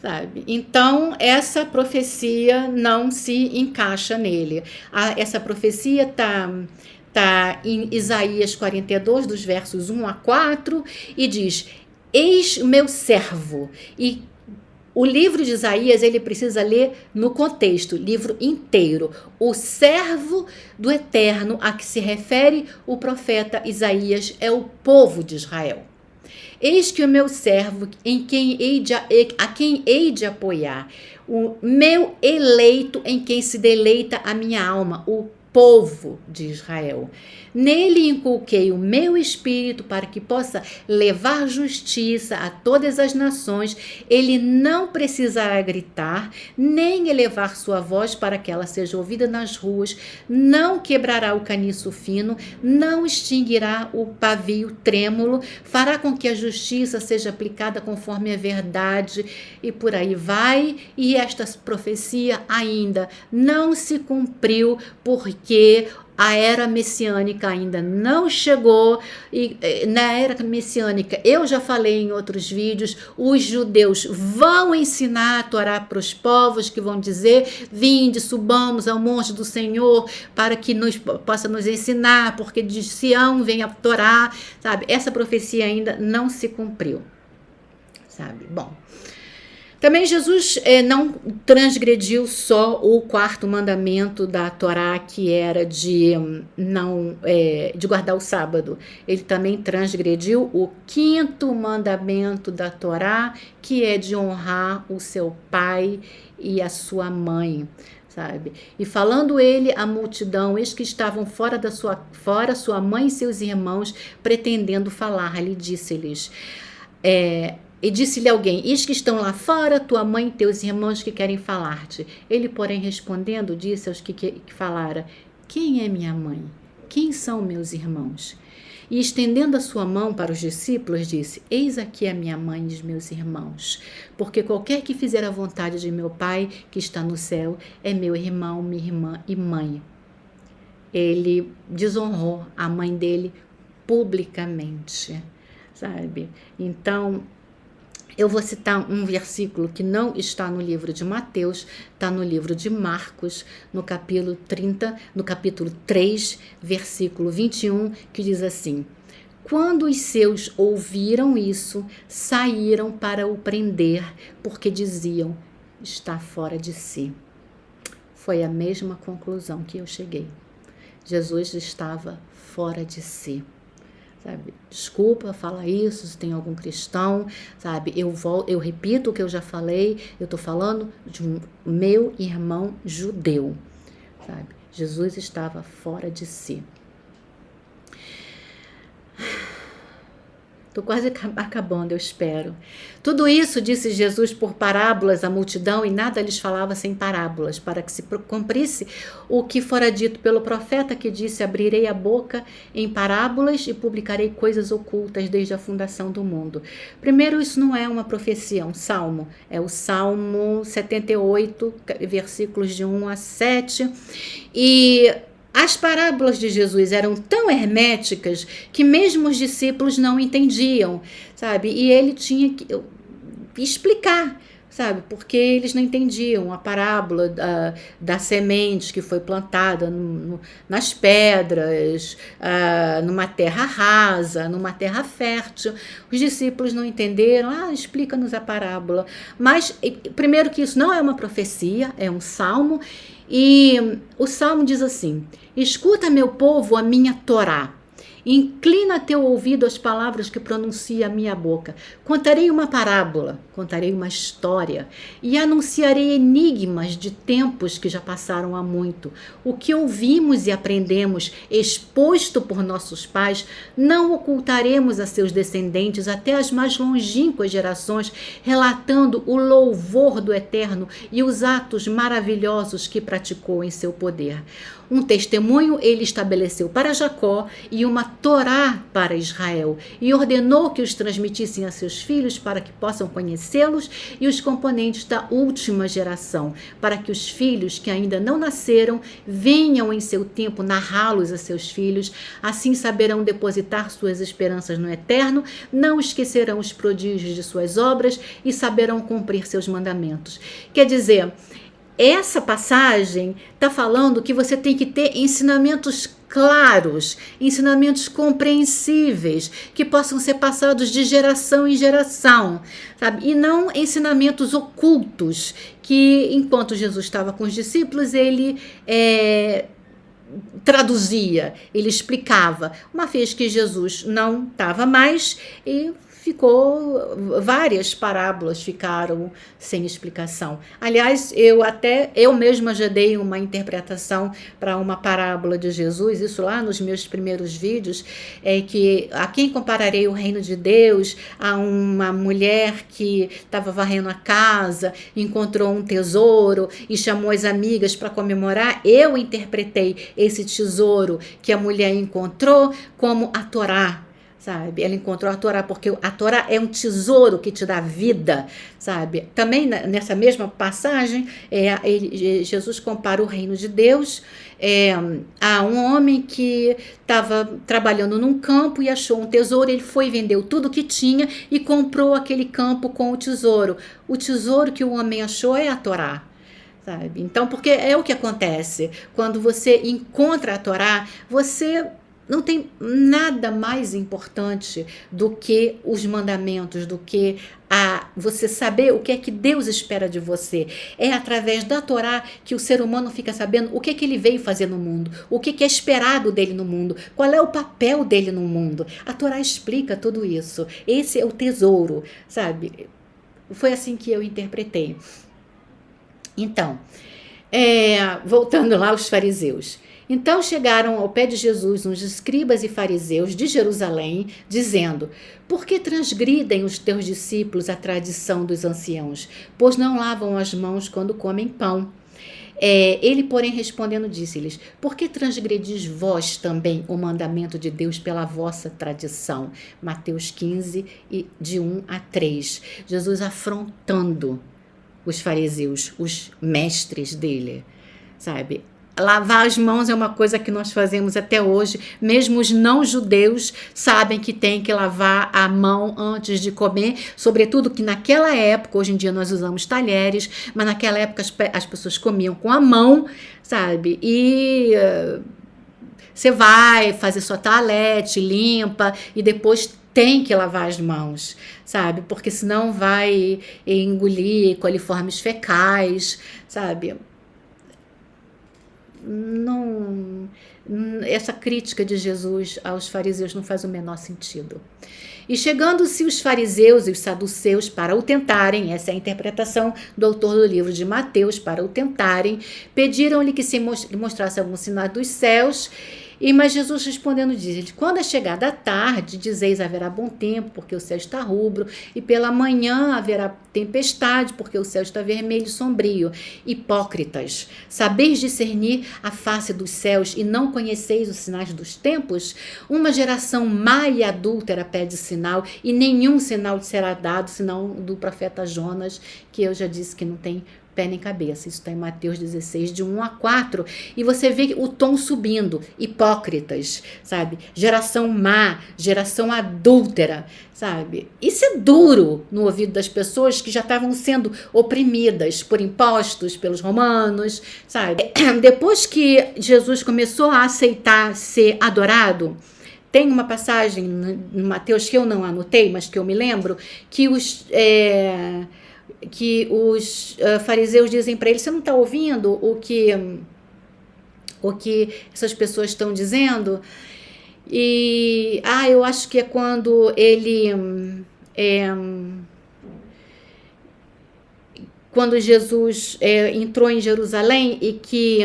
sabe? Então, essa profecia não se encaixa nele. Essa profecia está em Isaías 42, dos versos 1 a 4, e diz: eis meu servo. E o livro de Isaías, ele precisa ler no contexto, livro inteiro. O servo do Eterno a que se refere o profeta Isaías é o povo de Israel. Eis que o meu servo, a quem hei de apoiar, o meu eleito, em quem se deleita a minha alma, o povo de Israel. Nele inculquei o meu espírito para que possa levar justiça a todas as nações. Ele não precisará gritar, nem elevar sua voz para que ela seja ouvida nas ruas, não quebrará o caniço fino, não extinguirá o pavio trêmulo, fará com que a justiça seja aplicada conforme a verdade, e por aí vai. E esta profecia ainda não se cumpriu, porque a era messiânica ainda não chegou. E na era messiânica, eu já falei em outros vídeos, os judeus vão ensinar a Torá para os povos, que vão dizer: vinde, subamos ao monte do Senhor para que possa nos ensinar, porque de Sião vem a Torá, sabe? Essa profecia ainda não se cumpriu, sabe? Bom, também Jesus não transgrediu só o 4º mandamento da Torá, que era de guardar o sábado. Ele também transgrediu o 5º mandamento da Torá, que é de honrar o seu pai e a sua mãe, sabe? E falando ele à multidão, eis que estavam fora sua mãe e seus irmãos, pretendendo falar-lhe, disse-lhes... E disse-lhe alguém: eis que estão lá fora tua mãe e teus irmãos que querem falar-te. Ele, porém, respondendo, disse aos que falara: quem é minha mãe? Quem são meus irmãos? E estendendo a sua mão para os discípulos, disse: eis aqui a minha mãe e os meus irmãos. Porque qualquer que fizer a vontade de meu Pai, que está no céu, é meu irmão, minha irmã e mãe. Ele desonrou a mãe dele publicamente, sabe? Então, eu vou citar um versículo que não está no livro de Mateus, está no livro de Marcos, no capítulo 3, versículo 21, que diz assim: quando os seus ouviram isso, saíram para o prender, porque diziam: está fora de si. Foi a mesma conclusão que eu cheguei. Jesus estava fora de si. Sabe? Desculpa falar isso, se tem algum cristão, sabe? Eu repito o que eu já falei, eu estou falando de um meu irmão judeu, sabe? Jesus estava fora de si. Estou quase acabando, eu espero. Tudo isso disse Jesus por parábolas à multidão, e nada lhes falava sem parábolas, para que se cumprisse o que fora dito pelo profeta, que disse: abrirei a boca em parábolas e publicarei coisas ocultas desde a fundação do mundo. Primeiro, isso não é uma profecia, é um salmo. É o Salmo 78, versículos de 1 a 7. E as parábolas de Jesus eram tão herméticas que mesmo os discípulos não entendiam, sabe? E ele tinha que explicar, sabe? Porque eles não entendiam a parábola da semente que foi plantada nas pedras, numa terra rasa, numa terra fértil. Os discípulos não entenderam. Explica-nos a parábola. Mas, primeiro, que isso não é uma profecia, é um salmo. E o salmo diz assim: escuta, meu povo, a minha Torá, Inclina teu ouvido às palavras que pronuncia a minha boca. Contarei uma parábola, contarei uma história e anunciarei enigmas de tempos que já passaram há muito. O que ouvimos e aprendemos, exposto por nossos pais, não ocultaremos a seus descendentes até as mais longínquas gerações, relatando o louvor do Eterno e os atos maravilhosos que praticou em seu poder. Um testemunho ele estabeleceu para Jacó e uma Torá para Israel, e ordenou que os transmitissem a seus filhos para que possam conhecê-los e os componentes da última geração, para que os filhos que ainda não nasceram venham em seu tempo narrá-los a seus filhos, assim saberão depositar suas esperanças no Eterno, não esquecerão os prodígios de suas obras e saberão cumprir seus mandamentos. Quer dizer, essa passagem está falando que você tem que ter ensinamentos claros, ensinamentos compreensíveis, que possam ser passados de geração em geração, sabe? E não ensinamentos ocultos, que enquanto Jesus estava com os discípulos, ele traduzia, ele explicava. Uma vez que Jesus não estava mais, e várias parábolas ficaram sem explicação. Aliás, eu mesma já dei uma interpretação para uma parábola de Jesus, isso lá nos meus primeiros vídeos, que a quem compararei o reino de Deus? A uma mulher que estava varrendo a casa, encontrou um tesouro e chamou as amigas para comemorar. Eu interpretei esse tesouro que a mulher encontrou como a Torá. Sabe? Ela encontrou a Torá, porque a Torá é um tesouro que te dá vida, sabe? Também nessa mesma passagem, Jesus compara o reino de Deus a um homem que estava trabalhando num campo e achou um tesouro. Ele foi, vendeu tudo que tinha e comprou aquele campo com o tesouro. O tesouro que o homem achou é a Torá. Sabe? Então, porque é o que acontece. Quando você encontra a Torá, você não tem nada mais importante do que os mandamentos, do que você saber o que é que Deus espera de você. É através da Torá que o ser humano fica sabendo o que é que ele veio fazer no mundo, o que é esperado dele no mundo, qual é o papel dele no mundo. A Torá explica tudo isso. Esse é o tesouro, sabe? Foi assim que eu interpretei. Então, voltando lá aos fariseus. Então chegaram ao pé de Jesus uns escribas e fariseus de Jerusalém, dizendo: por que transgridem os teus discípulos a tradição dos anciãos, pois não lavam as mãos quando comem pão? Ele, porém, respondendo, disse-lhes: por que transgredis vós também o mandamento de Deus pela vossa tradição? Mateus 15, de 1 a 3. Jesus afrontando os fariseus, os mestres dele, sabe? Lavar as mãos é uma coisa que nós fazemos até hoje. Mesmo os não-judeus sabem que tem que lavar a mão antes de comer. Sobretudo que naquela época, hoje em dia nós usamos talheres, mas naquela época as pessoas comiam com a mão, sabe? E você vai fazer sua toalete, limpa e depois tem que lavar as mãos, sabe? Porque senão vai engolir coliformes fecais, sabe? Não, essa crítica de Jesus aos fariseus não faz o menor sentido. E chegando-se os fariseus e os saduceus para o tentarem, essa é a interpretação do autor do livro de Mateus, para o tentarem, pediram-lhe que se mostrasse algum sinal dos céus. Mas Jesus respondendo diz: quando é chegada a tarde, dizeis haverá bom tempo, porque o céu está rubro, e pela manhã haverá tempestade, porque o céu está vermelho e sombrio. Hipócritas, sabeis discernir a face dos céus e não conheceis os sinais dos tempos? Uma geração má e adúltera pede sinal, e nenhum sinal será dado, senão do profeta Jonas, que eu já disse que não tem pé nem cabeça. Isso está em Mateus 16, de 1 a 4. E você vê o tom subindo. Hipócritas, sabe? Geração má, geração adúltera, sabe? Isso é duro no ouvido das pessoas que já estavam sendo oprimidas por impostos, pelos romanos, sabe? Depois que Jesus começou a aceitar ser adorado, tem uma passagem no Mateus que eu não anotei, mas que eu me lembro, que os fariseus dizem para ele: você não está ouvindo o que essas pessoas estão dizendo? E eu acho que é quando ele quando Jesus entrou em Jerusalém e que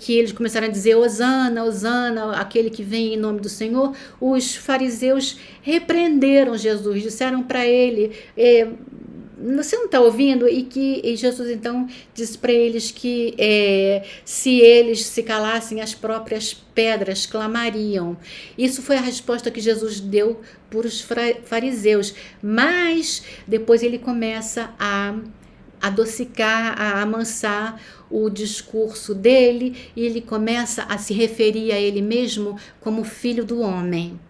eles começaram a dizer Hosana, Hosana, aquele que vem em nome do Senhor, os fariseus repreenderam Jesus, disseram para ele, você não está ouvindo? E Jesus então disse para eles que se eles se calassem, as próprias pedras clamariam. Isso foi a resposta que Jesus deu para os fariseus, mas depois ele começa a adocicar, a amansar o discurso dele, e ele começa a se referir a ele mesmo como filho do homem,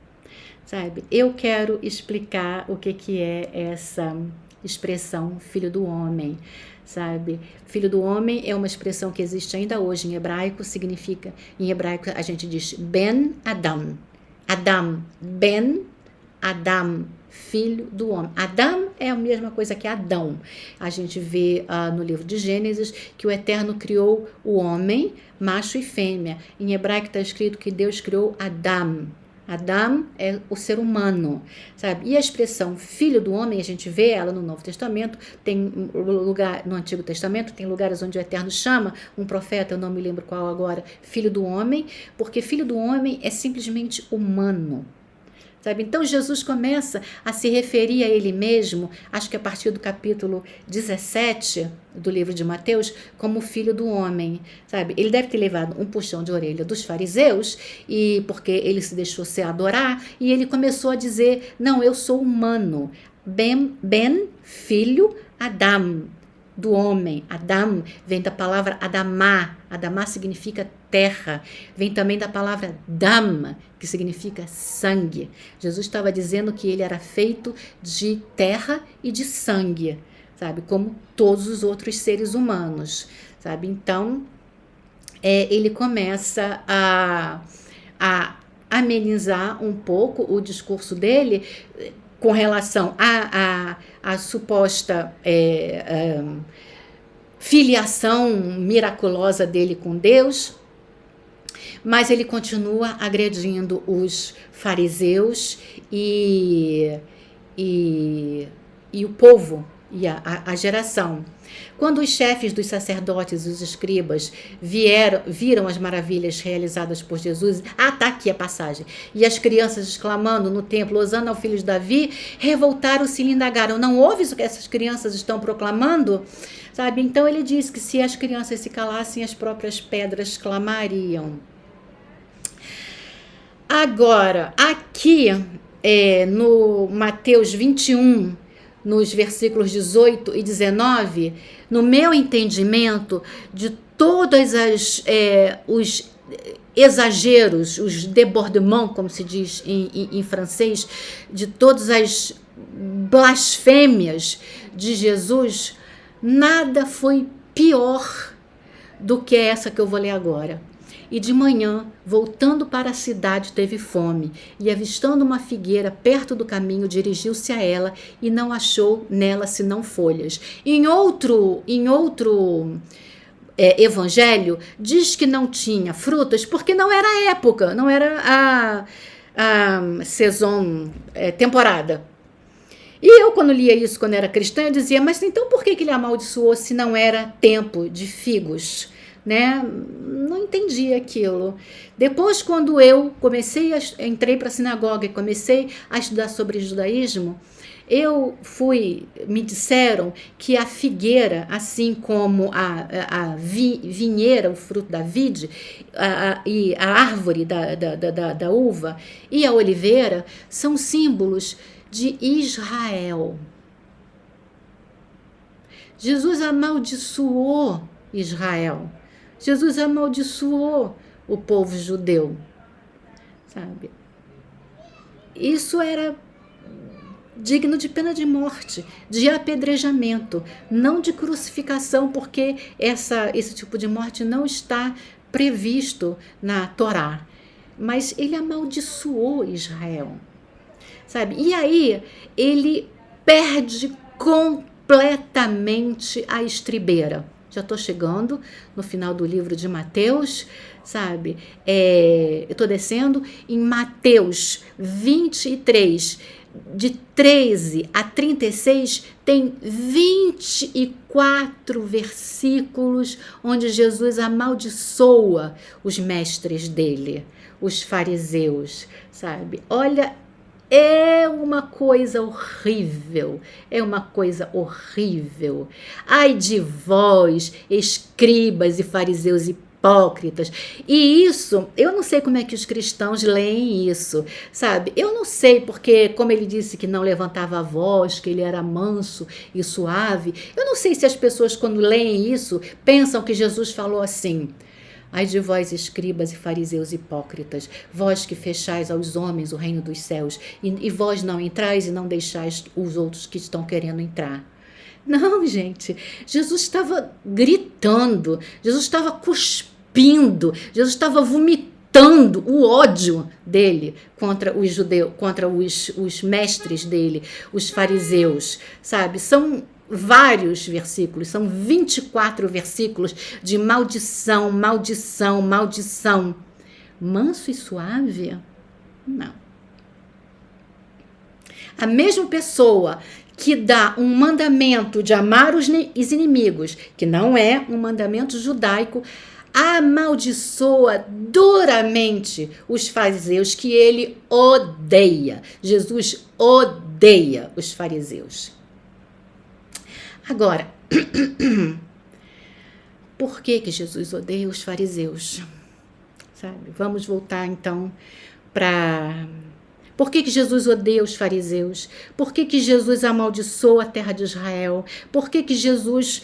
sabe? Eu quero explicar o que é essa expressão filho do homem, sabe? Filho do homem é uma expressão que existe ainda hoje em hebraico, significa, em hebraico a gente diz Ben Adam, Adam, Ben Adam, filho do homem. Adam é a mesma coisa que Adão. A gente vê no livro de Gênesis que o Eterno criou o homem, macho e fêmea. Em hebraico está escrito que Deus criou Adam. Adam é o ser humano, sabe? E a expressão filho do homem, a gente vê ela no Novo Testamento, tem lugar no Antigo Testamento, tem lugares onde o Eterno chama um profeta, eu não me lembro qual agora, filho do homem, porque filho do homem é simplesmente humano, sabe? Então Jesus começa a se referir a ele mesmo, acho que a partir do capítulo 17 do livro de Mateus, como filho do homem, sabe? Ele deve ter levado um puxão de orelha dos fariseus, e porque ele se deixou se adorar, e ele começou a dizer, não, eu sou humano, ben filho Adam, do homem. Adam vem da palavra Adamá. Adamá significa terra. Vem também da palavra dam, que significa sangue. Jesus estava dizendo que ele era feito de terra e de sangue, sabe? Como todos os outros seres humanos, sabe? Então, ele começa a amenizar um pouco o discurso dele com relação à suposta filiação miraculosa dele com Deus, mas ele continua agredindo os fariseus e o povo e a geração. Quando os chefes dos sacerdotes e os escribas viram as maravilhas realizadas por Jesus, tá aqui a passagem, e as crianças exclamando no templo, Hosana ao filho de Davi, revoltaram-se e lhe indagaram, não ouves o que essas crianças estão proclamando? Sabe? Então ele diz que se as crianças se calassem, as próprias pedras clamariam. Agora, aqui no Mateus 21, nos versículos 18 e 19, no meu entendimento, de todos os exageros, os débordements, como se diz em francês, de todas as blasfêmias de Jesus, nada foi pior do que essa que eu vou ler agora. E de manhã, voltando para a cidade, teve fome, e avistando uma figueira perto do caminho, dirigiu-se a ela e não achou nela senão folhas. Em outro evangelho, diz que não tinha frutas porque não era a época, não era a saison, temporada. E eu, quando lia isso, quando era cristã, eu dizia, mas então por que ele amaldiçoou se não era tempo de figos? Né? Não entendi aquilo. Depois, quando eu entrei para a sinagoga e comecei a estudar sobre judaísmo, me disseram que a figueira, assim como a vinheira, o fruto da vide, e a árvore da uva e a oliveira são símbolos de Israel. Jesus amaldiçoou Israel. Jesus amaldiçoou o povo judeu, sabe? Isso era digno de pena de morte, de apedrejamento, não de crucificação, porque esse tipo de morte não está previsto na Torá. Mas ele amaldiçoou Israel, sabe? E aí ele perde completamente a estribeira. já estou chegando no final do livro de Mateus, sabe? Eu estou descendo em Mateus 23, de 13 a 36, tem 24 versículos onde Jesus amaldiçoa os mestres dele, os fariseus, sabe? Olha, é uma coisa horrível, é uma coisa horrível. Ai de vós, escribas e fariseus hipócritas. E isso, eu não sei como é que os cristãos leem isso, sabe? Eu não sei porque, como ele disse que não levantava a voz, que ele era manso e suave, eu não sei se as pessoas quando leem isso pensam que Jesus falou assim: ai de vós, escribas e fariseus hipócritas, vós que fechais aos homens o reino dos céus, e vós não entrais e não deixais os outros que estão querendo entrar. Não, gente, Jesus estava gritando, Jesus estava cuspindo, Jesus estava vomitando o ódio dele contra os judeus, contra os mestres dele, os fariseus, sabe? São vários versículos, são 24 versículos de maldição, maldição, maldição. Manso e suave? Não. A mesma pessoa que dá um mandamento de amar os inimigos, que não é um mandamento judaico, amaldiçoa duramente os fariseus que ele odeia. Jesus odeia os fariseus. Agora, por que Jesus odeia os fariseus? Sabe? Vamos voltar então para... Por que Jesus odeia os fariseus? Por que Jesus amaldiçoa a terra de Israel? Por que Jesus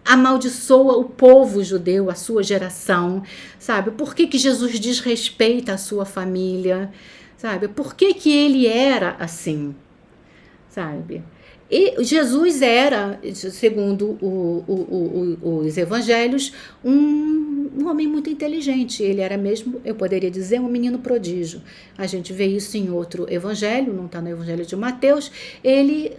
amaldiçoa o povo judeu, a sua geração? Sabe? Por que Jesus desrespeita a sua família? Sabe? Por que ele era assim? Sabe? E Jesus era, segundo os evangelhos, um homem muito inteligente. Ele era mesmo, eu poderia dizer, um menino prodígio. A gente vê isso em outro evangelho, não está no evangelho de Mateus. Ele,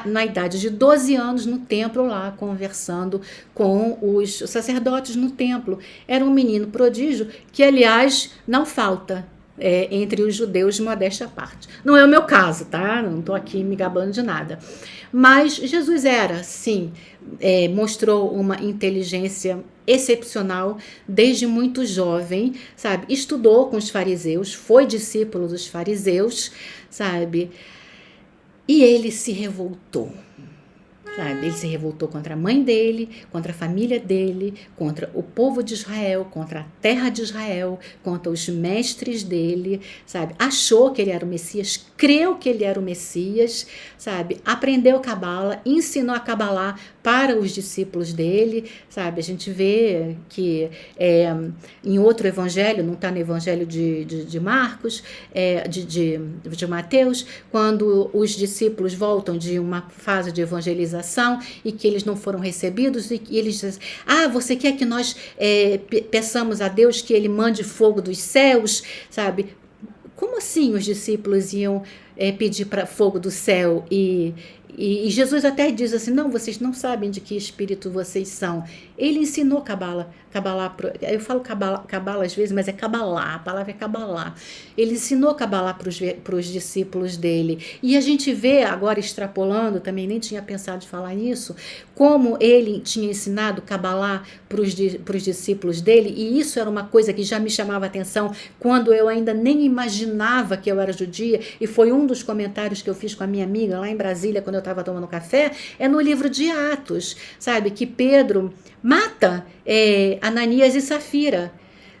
na idade de 12 anos, no templo lá, conversando com os sacerdotes no templo. Era um menino prodígio que, aliás, não falta entre os judeus, modéstia à parte. Não é o meu caso, tá? Não estou aqui me gabando de nada. Mas Jesus era, sim, mostrou uma inteligência excepcional desde muito jovem, sabe? Estudou com os fariseus, foi discípulo dos fariseus, sabe? E ele se revoltou. Sabe? Ele se revoltou contra a mãe dele, contra a família dele, contra o povo de Israel, contra a terra de Israel, contra os mestres dele, sabe? Achou que ele era o Messias, creu que ele era o Messias, sabe? Aprendeu Cabala, ensinou a Cabalá para os discípulos dele, sabe? A gente vê que em outro evangelho, não está no evangelho de Marcos, de Mateus, quando os discípulos voltam de uma fase de evangelização e que eles não foram recebidos e eles dizem, você quer que nós peçamos a Deus que ele mande fogo dos céus, sabe? Como assim os discípulos iam pedir para fogo do céu e Jesus até diz assim, não, vocês não sabem de que espírito vocês são. Ele ensinou Cabala, eu falo Cabala às vezes, mas é Cabalá, a palavra é Cabalá. Ele ensinou Cabalá para os discípulos dele. E a gente vê, agora extrapolando, também nem tinha pensado em falar nisso, como ele tinha ensinado Cabalá para os discípulos dele, e isso era uma coisa que já me chamava a atenção quando eu ainda nem imaginava que eu era judia, e foi um dos comentários que eu fiz com a minha amiga lá em Brasília, quando eu estava tomando café, é no livro de Atos, sabe, que Pedro mata Ananias e Safira,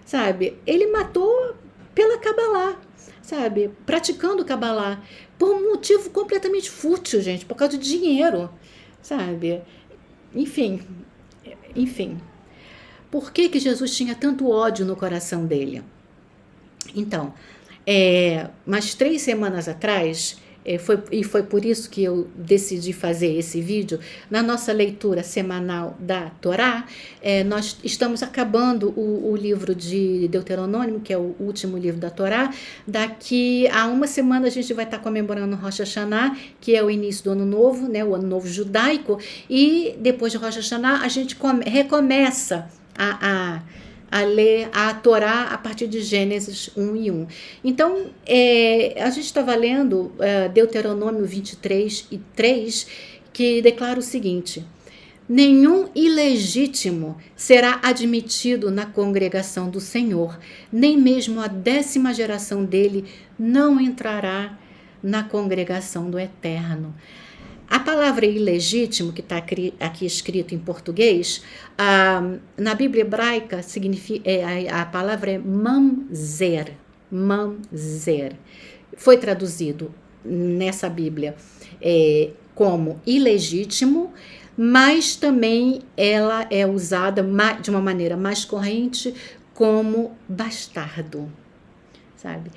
sabe, ele matou pela Cabalá, sabe, praticando Cabalá, por um motivo completamente fútil, gente, por causa de dinheiro, sabe, enfim, por que Jesus tinha tanto ódio no coração dele? Então, umas 3 semanas atrás, Foi por isso que eu decidi fazer esse vídeo. Na nossa leitura semanal da Torá, nós estamos acabando o livro de Deuteronômio, que é o último livro da Torá. Daqui a uma semana a gente vai estar comemorando Rosh Hashanah, que é o início do Ano Novo, né, o Ano Novo judaico, e depois de Rosh Hashanah a gente recomeça a ler a Torá a partir de Gênesis 1 e 1. Então, a gente estava lendo Deuteronômio 23 e 3, que declara o seguinte: nenhum ilegítimo será admitido na congregação do Senhor, nem mesmo a 10ª geração dele não entrará na congregação do Eterno. A palavra ilegítimo, que está aqui escrito em português, na Bíblia hebraica a palavra é mamzer. Mamzer. Foi traduzido nessa Bíblia como ilegítimo, mas também ela é usada de uma maneira mais corrente como bastardo, sabe?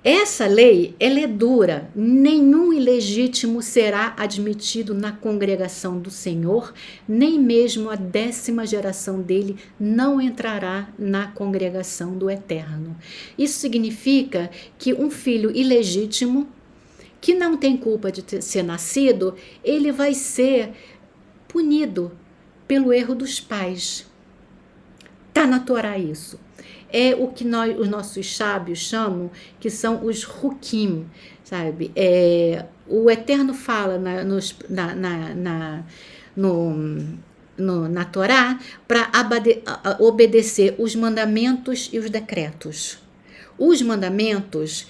Essa lei, ela é dura. Nenhum ilegítimo será admitido na congregação do Senhor, nem mesmo a 10ª geração dele não entrará na congregação do Eterno. Isso significa que um filho ilegítimo, que não tem culpa de ser nascido, ele vai ser punido pelo erro dos pais. Está na Torá isso. É o que os nossos sábios chamam, que são os hukim, sabe? O Eterno fala na Torá para obedecer os mandamentos e os decretos. Os mandamentos,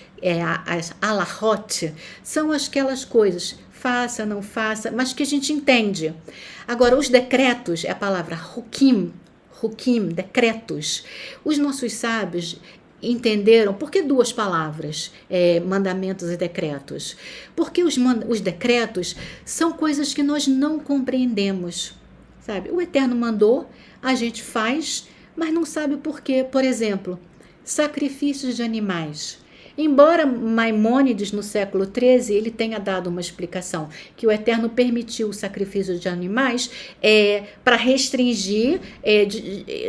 as alahot, são aquelas coisas, faça, não faça, mas que a gente entende. Agora, os decretos, é a palavra hukim, decretos. Os nossos sábios entenderam, por que duas palavras, mandamentos e decretos? Porque os decretos são coisas que nós não compreendemos, sabe? O Eterno mandou, a gente faz, mas não sabe por quê. Por exemplo, sacrifícios de animais. Embora Maimônides, no século XIII, ele tenha dado uma explicação, que o Eterno permitiu o sacrifício de animais para restringir,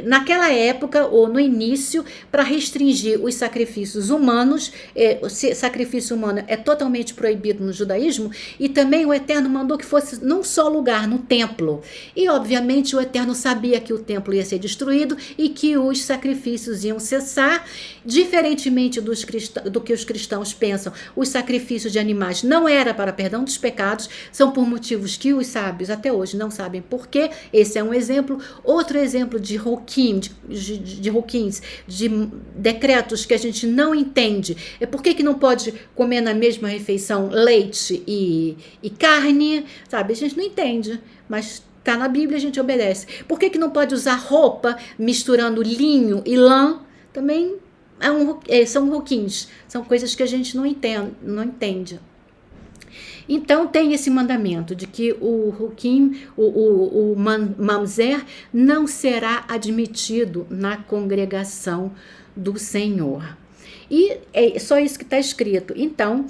naquela época, ou no início, para restringir os sacrifícios humanos. O sacrifício humano é totalmente proibido no judaísmo, e também o Eterno mandou que fosse num só lugar, no templo. E, obviamente, o Eterno sabia que o templo ia ser destruído e que os sacrifícios iam cessar, diferentemente do que os cristãos pensam. Os sacrifícios de animais não era para perdão dos pecados, são por motivos que os sábios até hoje não sabem por quê. Esse é um exemplo. Outro exemplo de hukins, de decretos que a gente não entende. Por que não pode comer na mesma refeição leite e carne? Sabe? A gente não entende, mas está na Bíblia, a gente obedece. Por que não pode usar roupa misturando linho e lã? Também são hukins, são coisas que a gente não entende. Então tem esse mandamento de que o hukim, o mamzer, não será admitido na congregação do Senhor. E é só isso que está escrito. Então,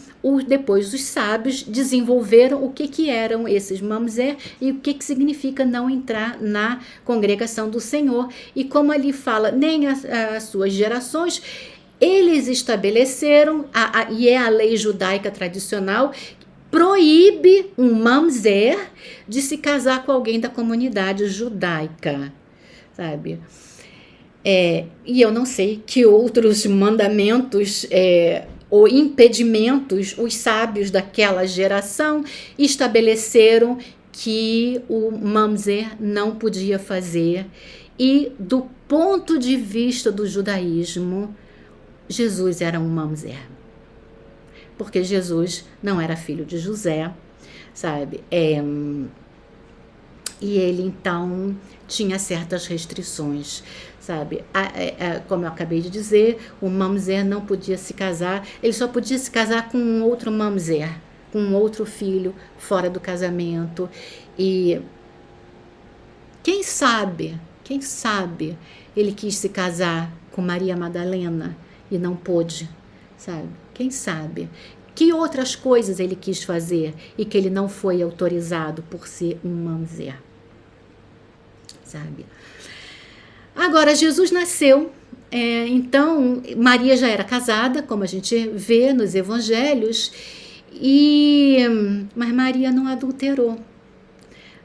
depois os sábios desenvolveram o que eram esses mamzer e o que significa não entrar na congregação do Senhor. E como ali fala, nem as suas gerações, eles estabeleceram, e é a lei judaica tradicional, proíbe um mamzer de se casar com alguém da comunidade judaica, sabe? E eu não sei que outros mandamentos ou impedimentos os sábios daquela geração estabeleceram que o mamzer não podia fazer. E do ponto de vista do judaísmo, Jesus era um mamzer. Porque Jesus não era filho de José, sabe? E ele, então, tinha certas restrições, sabe? Como eu acabei de dizer, o mamzer não podia se casar, ele só podia se casar com um outro mamzer, com um outro filho fora do casamento. E quem sabe ele quis se casar com Maria Madalena e não pôde, sabe? Quem sabe? Que outras coisas ele quis fazer e que ele não foi autorizado por ser um mamzer, sabe? Agora, Jesus nasceu, então Maria já era casada, como a gente vê nos evangelhos, mas Maria não adulterou,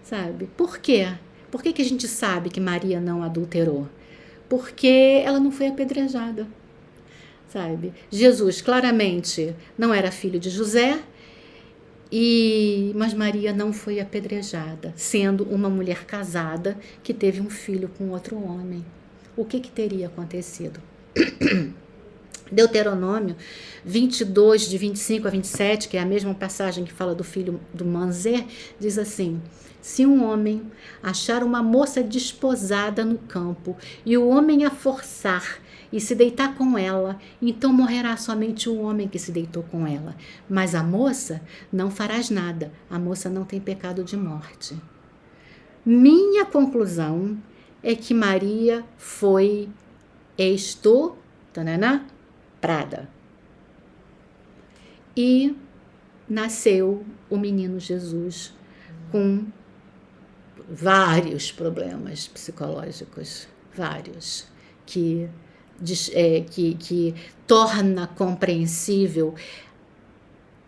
sabe? Por quê? Por que a gente sabe que Maria não adulterou? Porque ela não foi apedrejada, sabe? Jesus claramente não era filho de José, mas Maria não foi apedrejada, sendo uma mulher casada que teve um filho com outro homem. O que teria acontecido? Deuteronômio 22, de 25 a 27, que é a mesma passagem que fala do filho do Manzer, diz assim: se um homem achar uma moça desposada no campo e o homem a forçar e se deitar com ela, então morrerá somente o homem que se deitou com ela. Mas a moça não farás nada, a moça não tem pecado de morte. Minha conclusão é que Maria foi estuprada. E nasceu o menino Jesus com vários problemas psicológicos, vários, que torna compreensível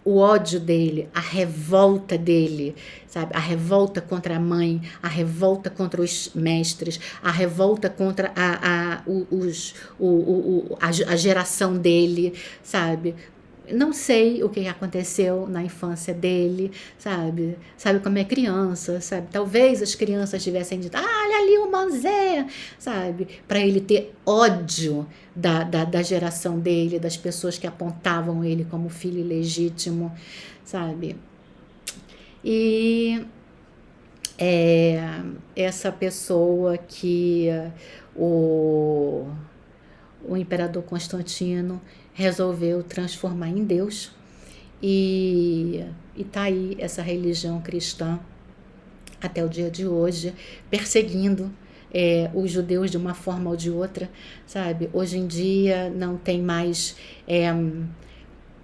o ódio dele, a revolta dele, sabe? A revolta contra a mãe, a revolta contra os mestres, a revolta contra a geração dele, sabe? Não sei o que aconteceu na infância dele, sabe? Sabe como é criança, sabe? Talvez as crianças tivessem dito, olha ali o Manzé, sabe? Para ele ter ódio da geração dele, das pessoas que apontavam ele como filho ilegítimo, sabe? E essa pessoa que o imperador Constantino resolveu transformar em Deus, e tá aí essa religião cristã até o dia de hoje, perseguindo os judeus de uma forma ou de outra, sabe? Hoje em dia não tem mais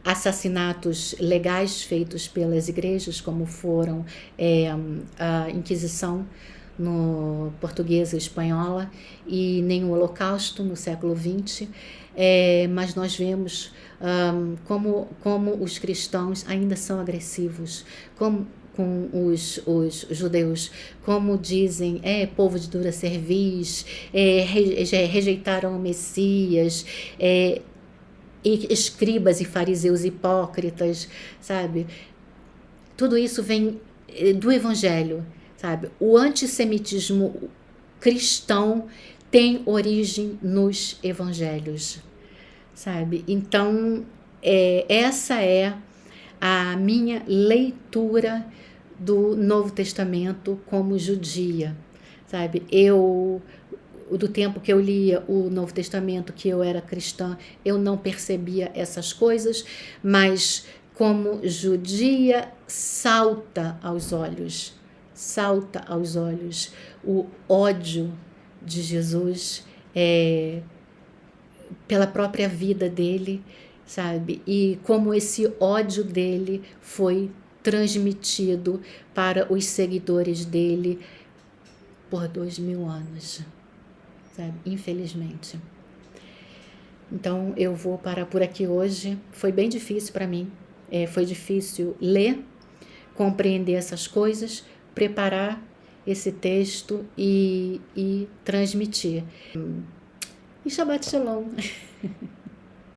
assassinatos legais feitos pelas igrejas, como foram a Inquisição no portuguesa e espanhola, e nem o Holocausto no século XX, mas nós vemos como os cristãos ainda são agressivos, com os judeus, como dizem, povo de dura cerviz, rejeitaram o Messias, e escribas e fariseus hipócritas, sabe? Tudo isso vem do Evangelho, sabe? O antissemitismo cristão tem origem nos evangelhos, sabe? Então, essa é a minha leitura do Novo Testamento como judia, sabe? Do tempo que eu lia o Novo Testamento, que eu era cristã, eu não percebia essas coisas, mas como judia salta aos olhos o ódio de Jesus pela própria vida dele, sabe? E como esse ódio dele foi transmitido para os seguidores dele por 2000 anos, sabe? Infelizmente. Então eu vou parar por aqui hoje. Foi bem difícil para mim, foi difícil ler, compreender essas coisas, preparar esse texto e transmitir. E Shabbat Shalom.